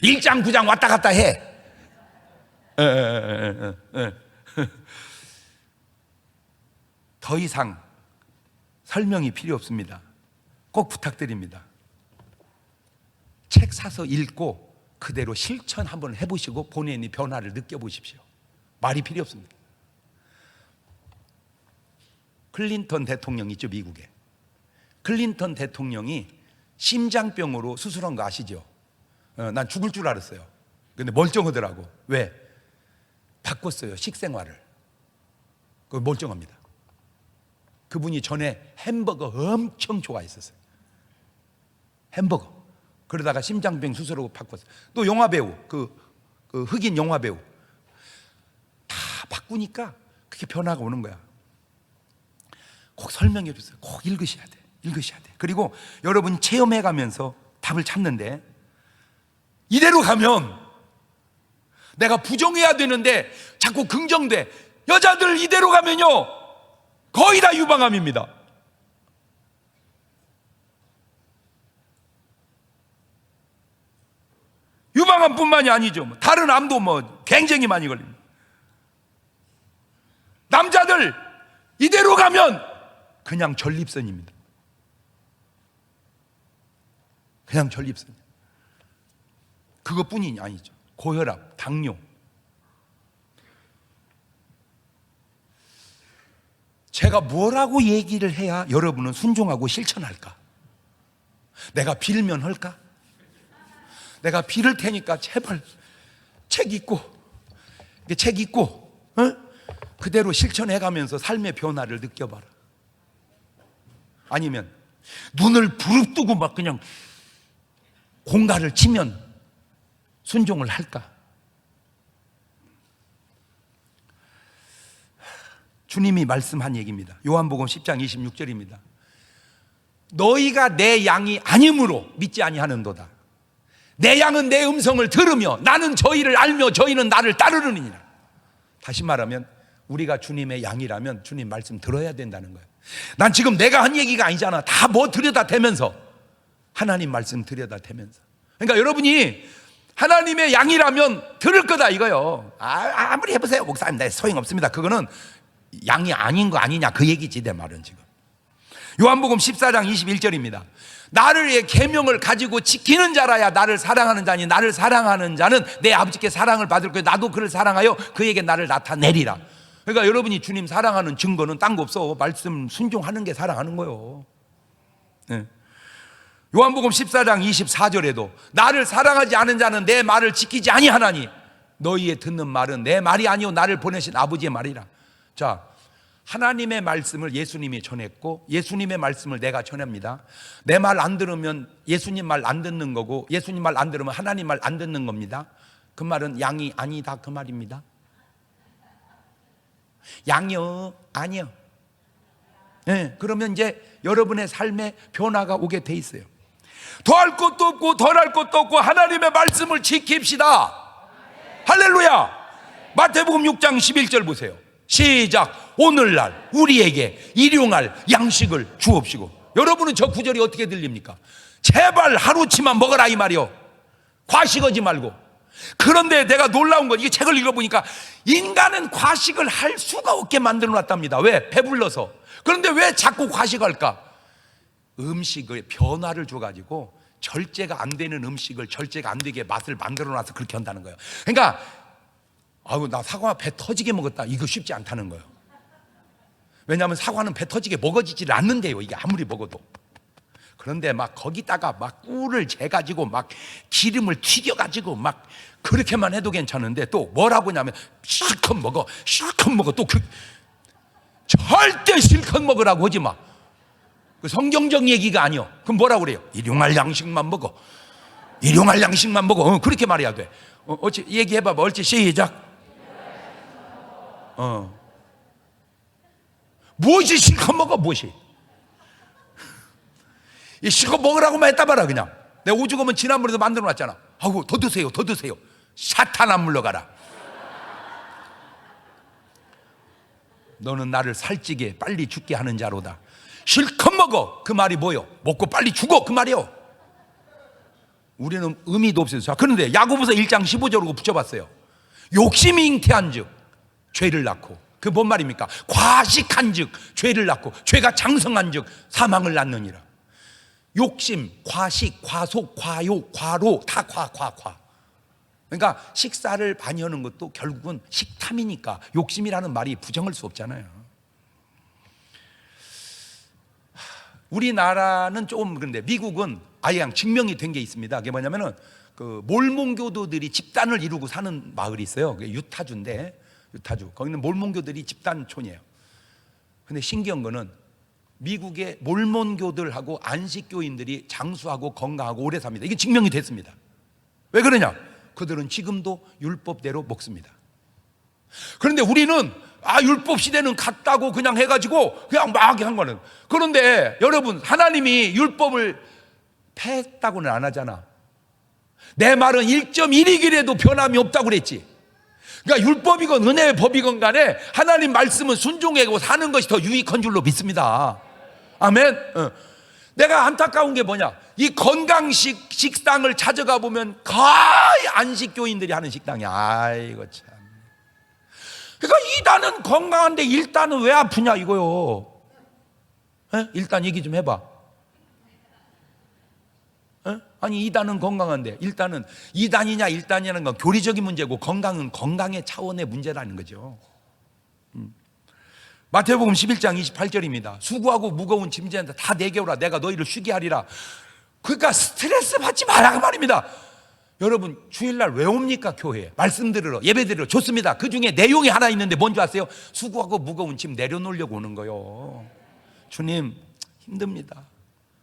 1장 9장 왔다 갔다 해. 더 이상 설명이 필요 없습니다. 꼭 부탁드립니다. 책 사서 읽고 그대로 실천 한번 해보시고 본인의 변화를 느껴보십시오. 말이 필요 없습니다. 클린턴 대통령 있죠, 미국에. 클린턴 대통령이 심장병으로 수술한 거 아시죠? 난 죽을 줄 알았어요. 근데 멀쩡하더라고. 왜? 바꿨어요, 식생활을. 그 멀쩡합니다. 그분이 전에 햄버거 엄청 좋아했었어요. 햄버거. 그러다가 심장병 수술하고 바꿨어요. 또 영화배우, 그 흑인 영화배우 다 바꾸니까 그게 변화가 오는 거야. 꼭 설명해 주세요. 꼭 읽으셔야 돼. 읽으셔야 돼. 그리고 여러분 체험해 가면서 답을 찾는데, 이대로 가면 내가 부정해야 되는데 자꾸 긍정돼. 여자들 이대로 가면요 거의 다 유방암입니다. 유방암뿐만이 아니죠. 다른 암도 굉장히 많이 걸립니다. 남자들 이대로 가면 그냥 전립선입니다. 그냥 전립선. 그것뿐이 아니죠. 고혈압, 당뇨. 제가 뭐라고 얘기를 해야 여러분은 순종하고 실천할까? 내가 빌면 할까? 내가 빌을 테니까 제발 책 읽고 그대로 실천해가면서 삶의 변화를 느껴봐라. 아니면 눈을 부릅뜨고 막 그냥 공갈을 치면 순종을 할까? 주님이 말씀한 얘기입니다. 요한복음 10장 26절입니다. 너희가 내 양이 아니므로 믿지 아니하는도다. 내 양은 내 음성을 들으며 나는 저희를 알며 저희는 나를 따르느니라. 다시 말하면 우리가 주님의 양이라면 주님 말씀 들어야 된다는 거예요. 난 지금 내가 한 얘기가 아니잖아. 다 들여다대면서, 하나님 말씀 들여다대면서. 그러니까 여러분이 하나님의 양이라면 들을 거다 이거요. 아무리 해보세요 목사님, 내 소용없습니다. 그거는 양이 아닌 거 아니냐 그 얘기지 내 말은. 지금 요한복음 14장 21절입니다. 나를 계명을 가지고 지키는 자라야 나를 사랑하는 자니 나를 사랑하는 자는 내 아버지께 사랑을 받을 거예요. 나도 그를 사랑하여 그에게 나를 나타내리라. 그러니까 여러분이 주님 사랑하는 증거는 딴 거 없어. 말씀 순종하는 게 사랑하는 거예요. 네. 요한복음 14장 24절에도 나를 사랑하지 않은 자는 내 말을 지키지 아니하나니 너희의 듣는 말은 내 말이 아니요 나를 보내신 아버지의 말이라. 자, 하나님의 말씀을 예수님이 전했고 예수님의 말씀을 내가 전합니다. 내 말 안 들으면 예수님 말 안 듣는 거고 예수님 말 안 들으면 하나님 말 안 듣는 겁니다. 그 말은 양이 아니다 그 말입니다. 양이요? 아니요. 네, 그러면 이제 여러분의 삶에 변화가 오게 돼 있어요. 더할 것도 없고 덜할 것도 없고 하나님의 말씀을 지킵시다. 할렐루야. 마태복음 6장 11절 보세요. 시작. 오늘날 우리에게 일용할 양식을 주옵시고. 여러분은 저 구절이 어떻게 들립니까? 제발 하루치만 먹어라 이 말이요. 과식하지 말고. 그런데 내가 놀라운 건, 이 책을 읽어보니까 인간은 과식을 할 수가 없게 만들어 놨답니다. 왜? 배불러서. 그런데 왜 자꾸 과식할까? 음식의 변화를 줘가지고 절제가 안 되는 음식을 절제가 안 되게 맛을 만들어 놔서 그렇게 한다는 거예요. 그러니까 나 사과 배 터지게 먹었다, 이거 쉽지 않다는 거예요. 왜냐하면 사과는 배 터지게 먹어지질 않는데요, 이게 아무리 먹어도. 그런데 막 거기다가 막 꿀을 재가지고 막 기름을 튀겨가지고 막 그렇게만 해도 괜찮은데 또 뭐라고 하냐면 실컷 먹어, 실컷 먹어. 또 절대 실컷 먹으라고 하지 마. 그 성경적 얘기가 아니요. 그럼 뭐라고 그래요? 일용할 양식만 먹어, 일용할 양식만 먹어. 그렇게 말해야 돼. 어찌 얘기해봐봐. 얼찌 시작. 무엇이 실컷 먹어? 무엇이? 이 실컷 먹으라고만 했다 봐라. 그냥 내가 오죽하면 지난번에도 만들어 놨잖아. 아이고 더 드세요, 더 드세요. 사탄 안 물러가라. 너는 나를 살찌게 빨리 죽게 하는 자로다. 실컷 먹어. 그 말이 뭐요? 먹고 빨리 죽어. 그 말이요. 우리는 의미도 없어요. 자, 그런데 야고보서 1장 15절로 붙여봤어요. 욕심이 잉태한 즉 죄를 낳고, 그 뭔 말입니까? 과식한 즉 죄를 낳고, 죄가 장성한 즉 사망을 낳느니라. 욕심, 과식, 과속, 과욕, 과로, 다 과. 그러니까 식사를 많이 하는 것도 결국은 식탐이니까 욕심이라는 말이 부정할 수 없잖아요. 우리나라는 조금 그런데 미국은 아예 그냥 증명이 된 게 있습니다. 그게 뭐냐면은 그 몰몬교도들이 집단을 이루고 사는 마을이 있어요. 그게 유타주인데, 유타주. 거기는 몰몬교들이 집단촌이에요. 근데 신기한 거는 미국의 몰몬교들하고 안식교인들이 장수하고 건강하고 오래 삽니다. 이게 증명이 됐습니다. 왜 그러냐? 그들은 지금도 율법대로 먹습니다. 그런데 우리는 율법 시대는 갔다고 그냥 해가지고 그냥 막 한 거는. 그런데 여러분, 하나님이 율법을 폐했다고는 안 하잖아. 내 말은 1.1이길에도 변함이 없다고 그랬지. 그러니까 율법이건 은혜의 법이건 간에 하나님 말씀은 순종하고 사는 것이 더 유익한 줄로 믿습니다. 아멘. 내가 안타까운 게 뭐냐, 이 건강식 식당을 찾아가 보면 거의 안식교인들이 하는 식당이야. 아이고 참. 그러니까 2단은 건강한데 1단은 왜 아프냐 이거요. 일단 얘기 좀 해봐. 아니 2단은 건강한데 1단은 2단이냐 1단이냐는 건 교리적인 문제고, 건강은 건강의 차원의 문제라는 거죠. 마태복음 11장 28절입니다. 수고하고 무거운 짐진다 다 내게 오라, 내가 너희를 쉬게 하리라. 그러니까 스트레스 받지 말라 그 말입니다. 여러분 주일날 왜 옵니까? 교회에 말씀 들으러, 예배 들으러. 좋습니다. 그 중에 내용이 하나 있는데 뭔지 아세요? 수고하고 무거운 짐 내려놓으려고 오는 거요. 주님 힘듭니다.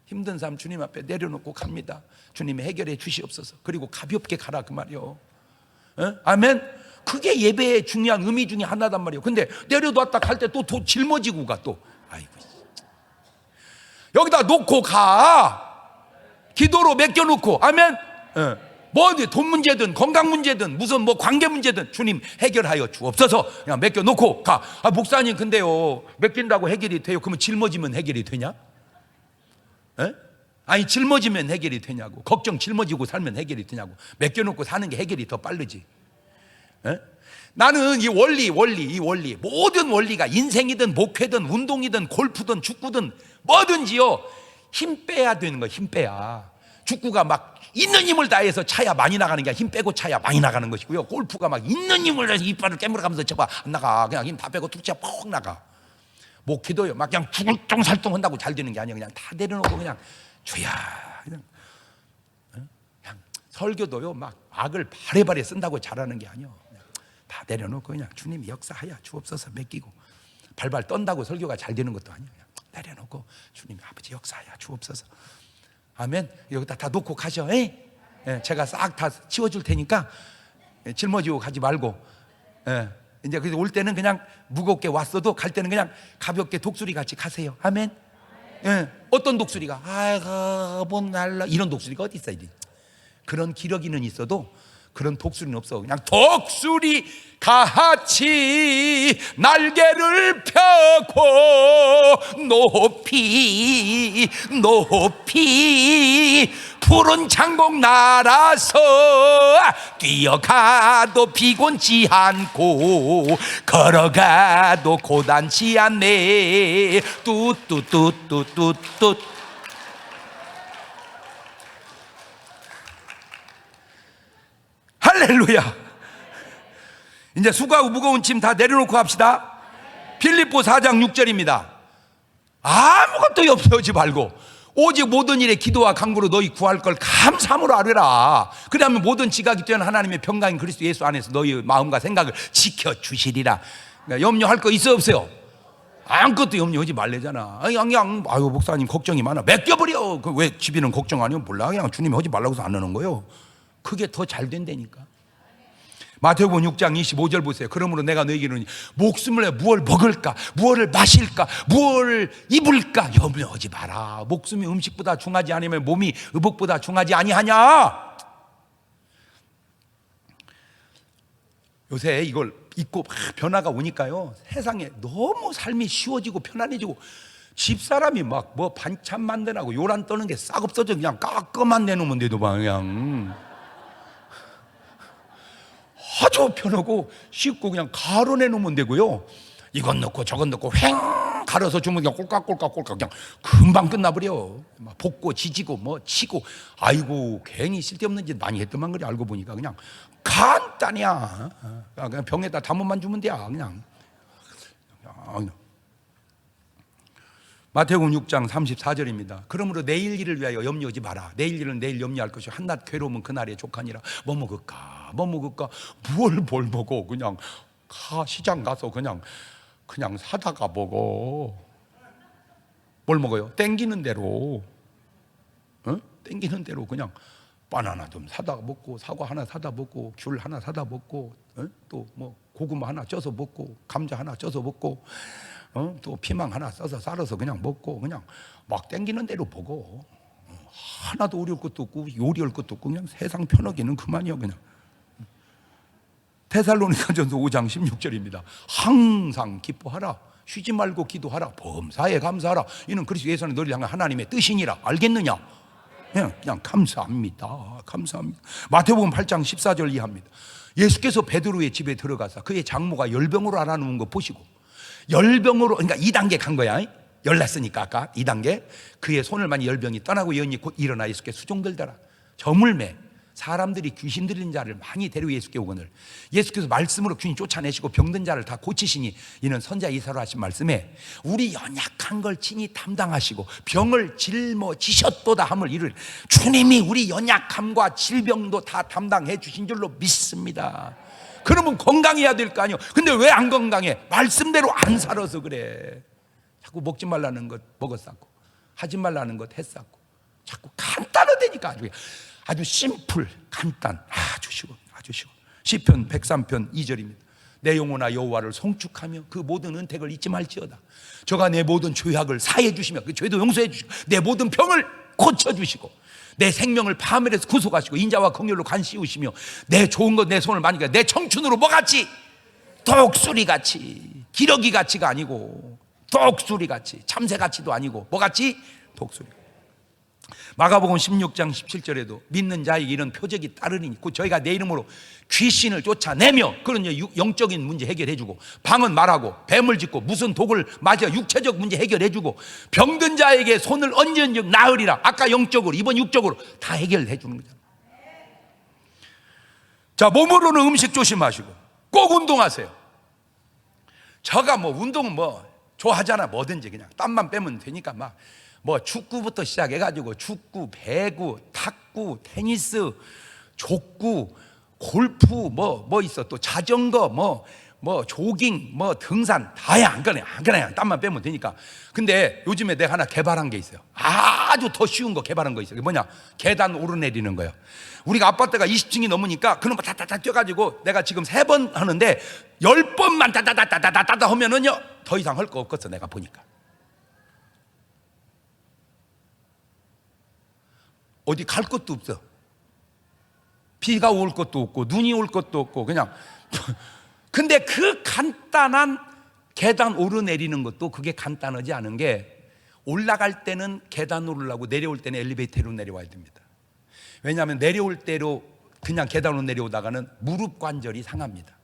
힘든 삶 주님 앞에 내려놓고 갑니다. 주님 해결해 주시옵소서. 그리고 가볍게 가라 그 말이요. 아멘. 그게 예배의 중요한 의미 중에 하나단 말이에요. 근데 내려놨다 갈 때 또 짊어지고 가 또. 아이고. 여기다 놓고 가. 기도로 맡겨놓고. 아멘. 뭐 돈 문제든 건강 문제든 무슨 뭐 관계 문제든 주님 해결하여 주옵소서. 그냥 맡겨놓고 가. 목사님 근데요 맡긴다고 해결이 돼요? 그러면 짊어지면 해결이 되냐? 아니 짊어지면 해결이 되냐고. 걱정 짊어지고 살면 해결이 되냐고. 맡겨놓고 사는 게 해결이 더 빠르지. 나는 이 원리 모든 원리가 인생이든 목회든 운동이든 골프든 축구든 뭐든지요 힘 빼야 되는 거야. 힘 빼야. 축구가 막 있는 힘을 다해서 차야 많이 나가는 게 아니라 힘 빼고 차야 많이 나가는 것이고요. 골프가 막 있는 힘을 다해서 이빨을 깨물어 가면서 쳐봐 안 나가. 그냥 힘 다 빼고 툭 치면 퍽 나가. 목회도요 막 그냥 죽을똥살똥 한다고 잘 되는 게 아니야. 그냥 다 내려놓고 그냥 주야 그냥 설교도요 막 악을 바래바래 쓴다고 잘하는 게 아니요. 다 내려놓고 그냥 주님이 역사하여 주옵소서 맡기고, 발발 떤다고 설교가 잘 되는 것도 아니에요. 그냥 내려놓고 주님이 아버지 역사하여 주옵소서. 아멘. 여기다 다 놓고 가셔. 제가 싹 다 치워줄 테니까 짊어지고 가지 말고. 이제 그래서 올 때는 그냥 무겁게 왔어도 갈 때는 그냥 가볍게 독수리 같이 가세요. 아멘. 어떤 독수리가 아이고 못 날라 이런 독수리가 어디 있어. 그런 기러기는 있어도 그런 독수리는 없어. 그냥 독수리 같이 날개를 펴고 높이 푸른 창공 날아서 뛰어가도 피곤치 않고 걸어가도 고단치 않네. 뚜뚜뚜뚜뚜뚜. 할렐루야. 이제 수고하고 무거운 짐 다 내려놓고 합시다. 필립보 4장 6절입니다. 아무것도 없어하지 말고 오직 모든 일에 기도와 간구로 너희 구할 걸 감사함으로 아뢰라. 그러면 모든 지각이 뛰어난 하나님의 평강인 그리스도 예수 안에서 너희 마음과 생각을 지켜주시리라. 그러니까 염려할 거 있어 없어요? 아무것도 염려하지 말래잖아. 그냥 아유 목사님 걱정이 많아, 맡겨버려. 왜 집이는 걱정 아니면 몰라, 그냥 주님이 하지 말라고 해서 안 하는 거예요. 그게 더 잘 된다니까. 마태복음 6장 25절 보세요. 그러므로 내가 너희에게는 목숨을 내 무엇을 먹을까, 무엇을 마실까, 무엇을 입을까 염려하지 마라. 목숨이 음식보다 중하지 않으면 몸이 의복보다 중하지 아니하냐. 요새 이걸 잊고 변화가 오니까요, 세상에 너무 삶이 쉬워지고 편안해지고, 집사람이 막 뭐 반찬 만드라고 요란 떠는 게 싹 없어져. 그냥 깎아만 내놓으면 돼도 그냥 아주 편하고 쉽고, 그냥 가루내놓으면 되고요. 이건 넣고 저건 넣고 횡 갈아서 주면 그냥 꼴깍꼴깍 그냥 금방 끝나버려. 막 볶고 지지고 뭐 치고, 아이고 괜히 쓸데없는 짓 많이 했더만 그래. 알고 보니까 그냥 간단이야. 그냥 병에다 담아만 주면 돼. 그냥. 마태복음 6장 34절입니다. 그러므로 내일 일을 위하여 염려하지 마라. 내일 일은 내일 염려할 것이요 한낱 괴로움은 그날에 족하니라. 뭐 먹을까, 뭐 먹을까, 뭘 먹어. 그냥 시장 가서 그냥 사다가 먹어. 뭘 먹어요? 땡기는 대로. 땡기는 대로 그냥 바나나 좀 사다 먹고, 사과 하나 사다 먹고, 귤 하나 사다 먹고, 또 뭐 고구마 하나 쪄서 먹고, 감자 하나 쪄서 먹고, 또 피망 하나 써서 썰어서 그냥 먹고, 그냥 막 땡기는 대로 먹어. 하나도 어려울 것도 없고 요리할 것도 없고, 그냥 세상 편하기는 그만이야. 그냥. 데살로니가전서 5장 16절입니다. 항상 기뻐하라, 쉬지 말고 기도하라, 범사에 감사하라. 이는 그리스도 예수 안에 너희를 향한 하나님의 뜻이니라. 알겠느냐? 그냥 감사합니다. 감사합니다. 마태복음 8장 14절 이하입니다. 예수께서 베드로의 집에 들어가서 그의 장모가 열병으로 알아놓은 거 보시고, 열병으로, 그러니까 2단계 간 거야. 열났으니까 아까 2단계. 그의 손을 만이 열병이 떠나고 여인이 곧 일어나 예수께 수종들더라. 저물매 사람들이 귀신 들린 자를 많이 데리고 예수께 오거늘 예수께서 말씀으로 귀신 쫓아내시고 병든 자를 다 고치시니 이는 선지자 이사로 하신 말씀에 우리 연약한 걸 친히 담당하시고 병을 짊어지셨도다 함을 이룰 주님이 우리 연약함과 질병도 다 담당해 주신 줄로 믿습니다. 그러면 건강해야 될 거 아니에요. 근데 왜 안 건강해? 말씀대로 안 살아서 그래. 자꾸 먹지 말라는 것 먹었었고, 하지 말라는 것 했었고, 자꾸 간단하다니까. 아주 심플, 간단, 아주 쉬워. 시편 103편 2절입니다. 내 영혼아 여호와를 송축하며 그 모든 은택을 잊지 말지어다. 저가 내 모든 죄악을 사해 주시며 그 죄도 용서해 주시고 내 모든 병을 고쳐 주시고 내 생명을 파멸해서 구속하시고 인자와 긍휼로 관 씌우시며 내 좋은 것 내 손을 많이 내 청춘으로 뭐같이 독수리같이, 기러기같이가 아니고 독수리같이, 참새같이도 아니고 뭐같이 독수리. 마가복음 16장 17절에도 믿는 자에게 이런 표적이 따르니 곧 저희가 내 이름으로 귀신을 쫓아내며, 그런 영적인 문제 해결해주고, 방언 말하고, 뱀을 짚고, 무슨 독을 맞아 육체적 문제 해결해주고, 병든 자에게 손을 얹은 나으리라. 아까 영적으로, 이번 육적으로 다 해결해주는 거잖아요. 자, 몸으로는 음식 조심하시고 꼭 운동하세요. 저가 뭐 운동은 뭐 좋아하잖아. 뭐든지 그냥 땀만 빼면 되니까 막 뭐 축구부터 시작해가지고 축구, 배구, 탁구, 테니스, 족구, 골프, 뭐 있어 또 자전거, 뭐 조깅, 뭐 등산 다야. 안 그래 땀만 빼면 되니까. 근데 요즘에 내가 하나 개발한 게 있어요. 아주 더 쉬운 거 개발한 거 있어요. 그게 뭐냐? 계단 오르내리는 거예요. 우리가 아파트가 20층이 넘으니까 그놈 다다다 뛰어가지고 내가 지금 3번 하는데 10번만 다다다다다다 하면은요 더 이상 할 거 없겠어. 내가 보니까 어디 갈 것도 없어. 비가 올 것도 없고 눈이 올 것도 없고 그냥. 근데 그 간단한 계단 오르내리는 것도 그게 간단하지 않은 게, 올라갈 때는 계단 오르려고 내려올 때는 엘리베이터로 내려와야 됩니다. 왜냐하면 내려올 때로 그냥 계단으로 내려오다가는 무릎 관절이 상합니다.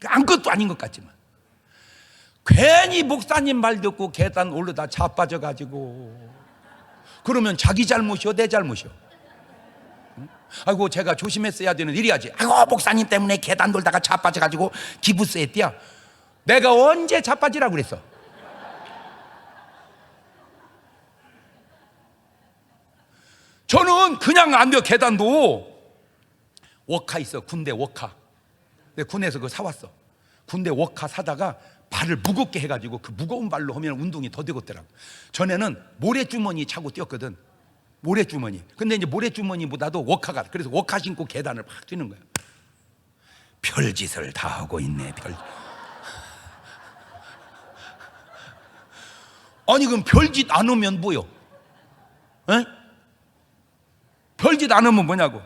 아무것도 아닌 것 같지만 괜히 목사님 말 듣고 계단 오르다 자빠져가지고 그러면 자기 잘못이요 내 잘못이요? 아이고 제가 조심했어야 되는 일이야지. 아이고 목사님 때문에 계단 돌다가 자빠져가지고 기부스 했디야. 내가 언제 자빠지라고 그랬어? 저는 그냥 안 돼요. 계단도 워카 있어. 군대 워카. 내가 군에서 그거 사왔어. 군대 워카 사다가 발을 무겁게 해가지고 그 무거운 발로 하면 운동이 더 되겠더라고. 전에는 모래주머니 차고 뛰었거든. 모래주머니. 근데 이제 모래주머니보다도 워카가, 그래서 워카 신고 계단을 막 뛰는 거야. 별짓을 다 하고 있네. 아니 그럼 별짓 안 하면 뭐요? 에? 별짓 안 하면 뭐냐고.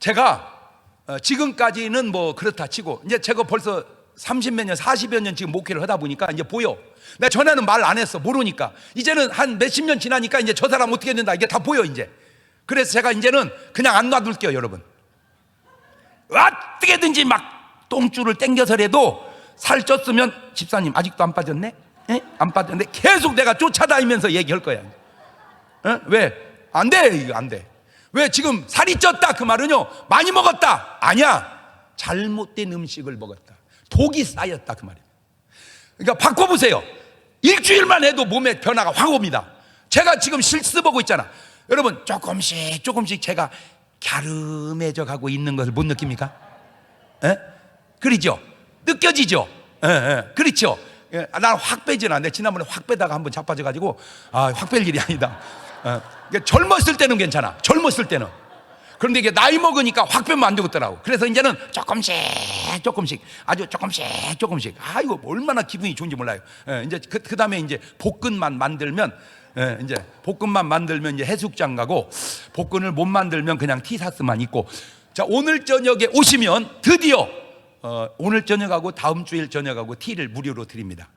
제가 지금까지는 뭐 그렇다 치고 이제 제가 벌써 30몇 년 40여 년 지금 목회를 하다 보니까 이제 보여. 내가 전에는 말 안 했어. 모르니까. 이제는 한 몇십 년 지나니까 이제 저 사람 어떻게 된다 이게 다 보여 이제. 그래서 제가 이제는 그냥 안 놔둘게요. 여러분, 어떻게든지 막 똥줄을 땡겨서라도 살쪘으면 집사님 아직도 안 빠졌네? 에? 안 빠졌는데 계속 내가 쫓아다니면서 얘기할 거야. 에? 왜? 안 돼. 이거 안 돼. 왜? 지금 살이 쪘다 그 말은요 많이 먹었다 아니야. 잘못된 음식을 먹었다. 독이 쌓였다 그 말이에요. 그러니까 바꿔보세요. 일주일만 해도 몸에 변화가 확 옵니다. 제가 지금 실습하고 있잖아. 여러분 조금씩 제가 갸름해져 가고 있는 것을 못 느낍니까? 에? 그러죠? 느껴지죠? 그렇죠? 난 확 빼진 않네. 지난번에 확 빼다가 한번 자빠져 가지고 확 뺄 일이 아니다. 젊었을 때는 괜찮아. 젊었을 때는. 그런데 이게 나이 먹으니까 확 빼면 안 되겠더라고. 그래서 이제는 조금씩 아주 조금씩 이거 얼마나 기분이 좋은지 몰라요. 이제 그 다음에 이제 볶음만 만들면 이제 볶음만 만들면 이제 해수욕장 가고, 볶음을 못 만들면 그냥 티셔츠만 입고. 자, 오늘 저녁에 오시면 드디어 오늘 저녁하고 다음 주일 저녁하고 티를 무료로 드립니다.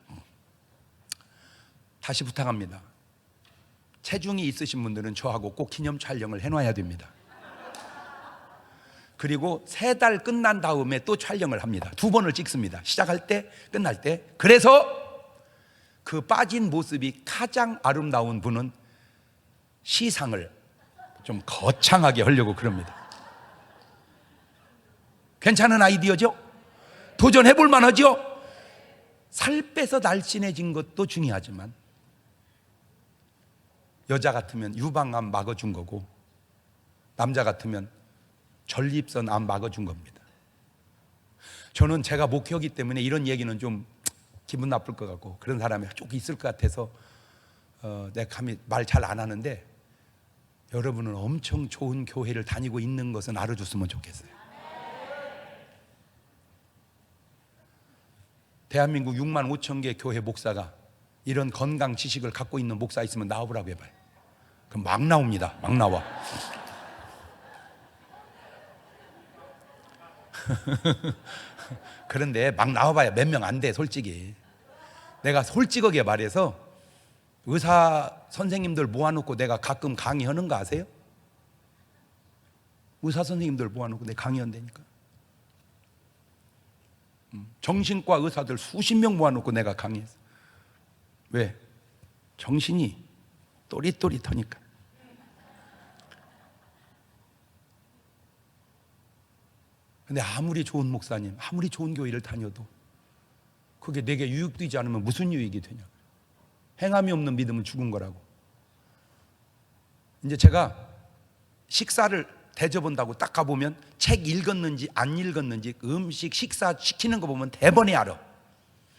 다시 부탁합니다. 체중이 있으신 분들은 저하고 꼭 기념 촬영을 해놔야 됩니다. 그리고 3달 끝난 다음에 또 촬영을 합니다. 2번을 찍습니다. 시작할 때 끝날 때. 그래서 그 빠진 모습이 가장 아름다운 분은 시상을 좀 거창하게 하려고 그럽니다. 괜찮은 아이디어죠? 도전해볼 만하죠? 살 빼서 날씬해진 것도 중요하지만 여자 같으면 유방암 막아준 거고, 남자 같으면 전립선 암 막아준 겁니다. 저는 제가 목회하기 때문에 이런 얘기는 좀 기분 나쁠 것 같고 그런 사람이 쭉 있을 것 같아서 내가 감히 말 잘 안 하는데, 여러분은 엄청 좋은 교회를 다니고 있는 것은 알아줬으면 좋겠어요. 대한민국 6만 5천 개 교회 목사가 이런 건강 지식을 갖고 있는 목사 있으면 나와보라고 해봐요. 그럼 막 나옵니다. 막 나와. 그런데 막 나와봐야 몇 명 안 돼. 솔직히 내가 솔직하게 말해서 의사 선생님들 모아놓고 내가 가끔 강의하는 거 아세요? 의사 선생님들 모아놓고 내가 강의한다니까. 정신과 의사들 수십 명 모아놓고 내가 강의했어. 왜? 정신이 또릿또릿하니까. 근데 아무리 좋은 목사님, 아무리 좋은 교회를 다녀도 그게 내게 유익되지 않으면 무슨 유익이 되냐. 행함이 없는 믿음은 죽은 거라고. 이제 제가 식사를 대접한다고 딱 가보면 책 읽었는지 안 읽었는지 음식 식사 시키는 거 보면 대번에 알아.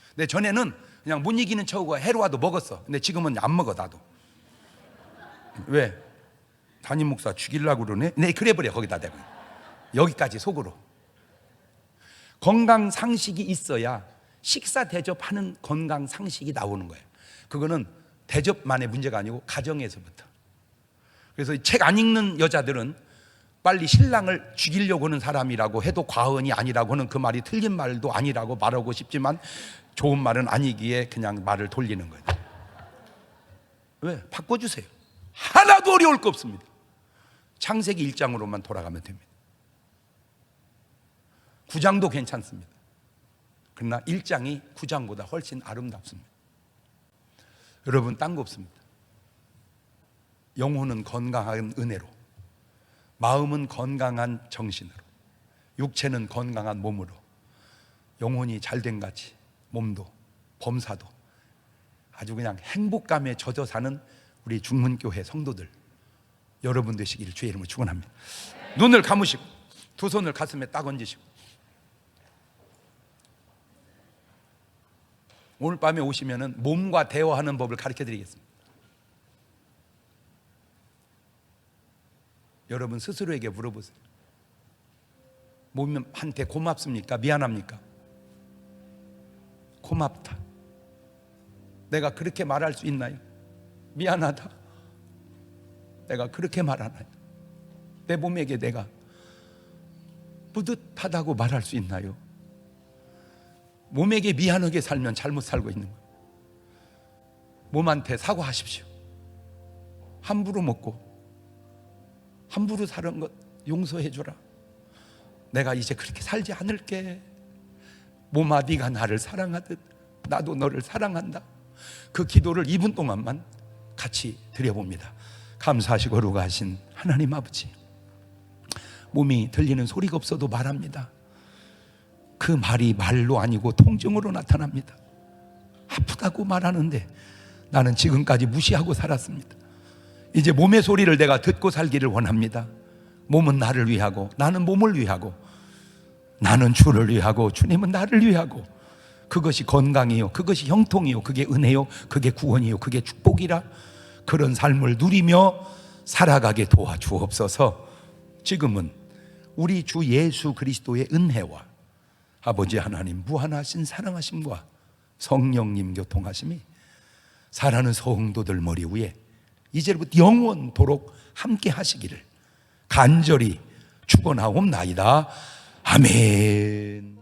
근데 전에는 그냥 못 이기는 척하고 해로와도 먹었어. 근데 지금은 안 먹어. 나도. 왜? 담임 목사 죽이려고 그러네? 네, 그래 버려. 거기다 대고 여기까지 속으로. 건강 상식이 있어야 식사 대접하는 건강 상식이 나오는 거예요. 그거는 대접만의 문제가 아니고 가정에서부터. 그래서 책 안 읽는 여자들은 빨리 신랑을 죽이려고 하는 사람이라고 해도 과언이 아니라고 하는 그 말이 틀린 말도 아니라고 말하고 싶지만 좋은 말은 아니기에 그냥 말을 돌리는 거예요. 왜? 바꿔주세요. 하나도 어려울 거 없습니다. 창세기 1장으로만 돌아가면 됩니다. 9장도 괜찮습니다. 그러나 1장이 9장보다 훨씬 아름답습니다. 여러분, 딴 거 없습니다. 영혼은 건강한 은혜로, 마음은 건강한 정신으로, 육체는 건강한 몸으로, 영혼이 잘된 같이 몸도 범사도 아주 그냥 행복감에 젖어 사는 우리 중문교회 성도들, 여러분 되시기를 주의 이름으로 축원합니다. 눈을 감으시고 두 손을 가슴에 딱 얹으시고, 오늘 밤에 오시면은 몸과 대화하는 법을 가르쳐 드리겠습니다. 여러분 스스로에게 물어보세요. 몸한테 고맙습니까? 미안합니까? 고맙다. 내가 그렇게 말할 수 있나요? 미안하다. 내가 그렇게 말하나요? 내 몸에게 내가 뿌듯하다고 말할 수 있나요? 몸에게 미안하게 살면 잘못 살고 있는 거예요. 몸한테 사과하십시오. 함부로 먹고 함부로 사는 것 용서해 주라. 내가 이제 그렇게 살지 않을게. 몸아, 네가 나를 사랑하듯 나도 너를 사랑한다. 그 기도를 2분 동안만 같이 드려봅니다. 감사하시고 거룩하신 하나님 아버지, 몸이 들리는 소리가 없어도 말합니다. 그 말이 말로 아니고 통증으로 나타납니다. 아프다고 말하는데 나는 지금까지 무시하고 살았습니다. 이제 몸의 소리를 내가 듣고 살기를 원합니다. 몸은 나를 위하고 나는 몸을 위하고 나는 주를 위하고 주님은 나를 위하고, 그것이 건강이요, 그것이 형통이요, 그게 은혜요, 그게 구원이요, 그게 축복이라 그런 삶을 누리며 살아가게 도와주옵소서. 지금은 우리 주 예수 그리스도의 은혜와 아버지 하나님 무한하신 사랑하심과 성령님 교통하심이 사랑하는 성도들 머리 위에 이제부터 영원토록 함께 하시기를 간절히 축원하옵나이다. 아멘.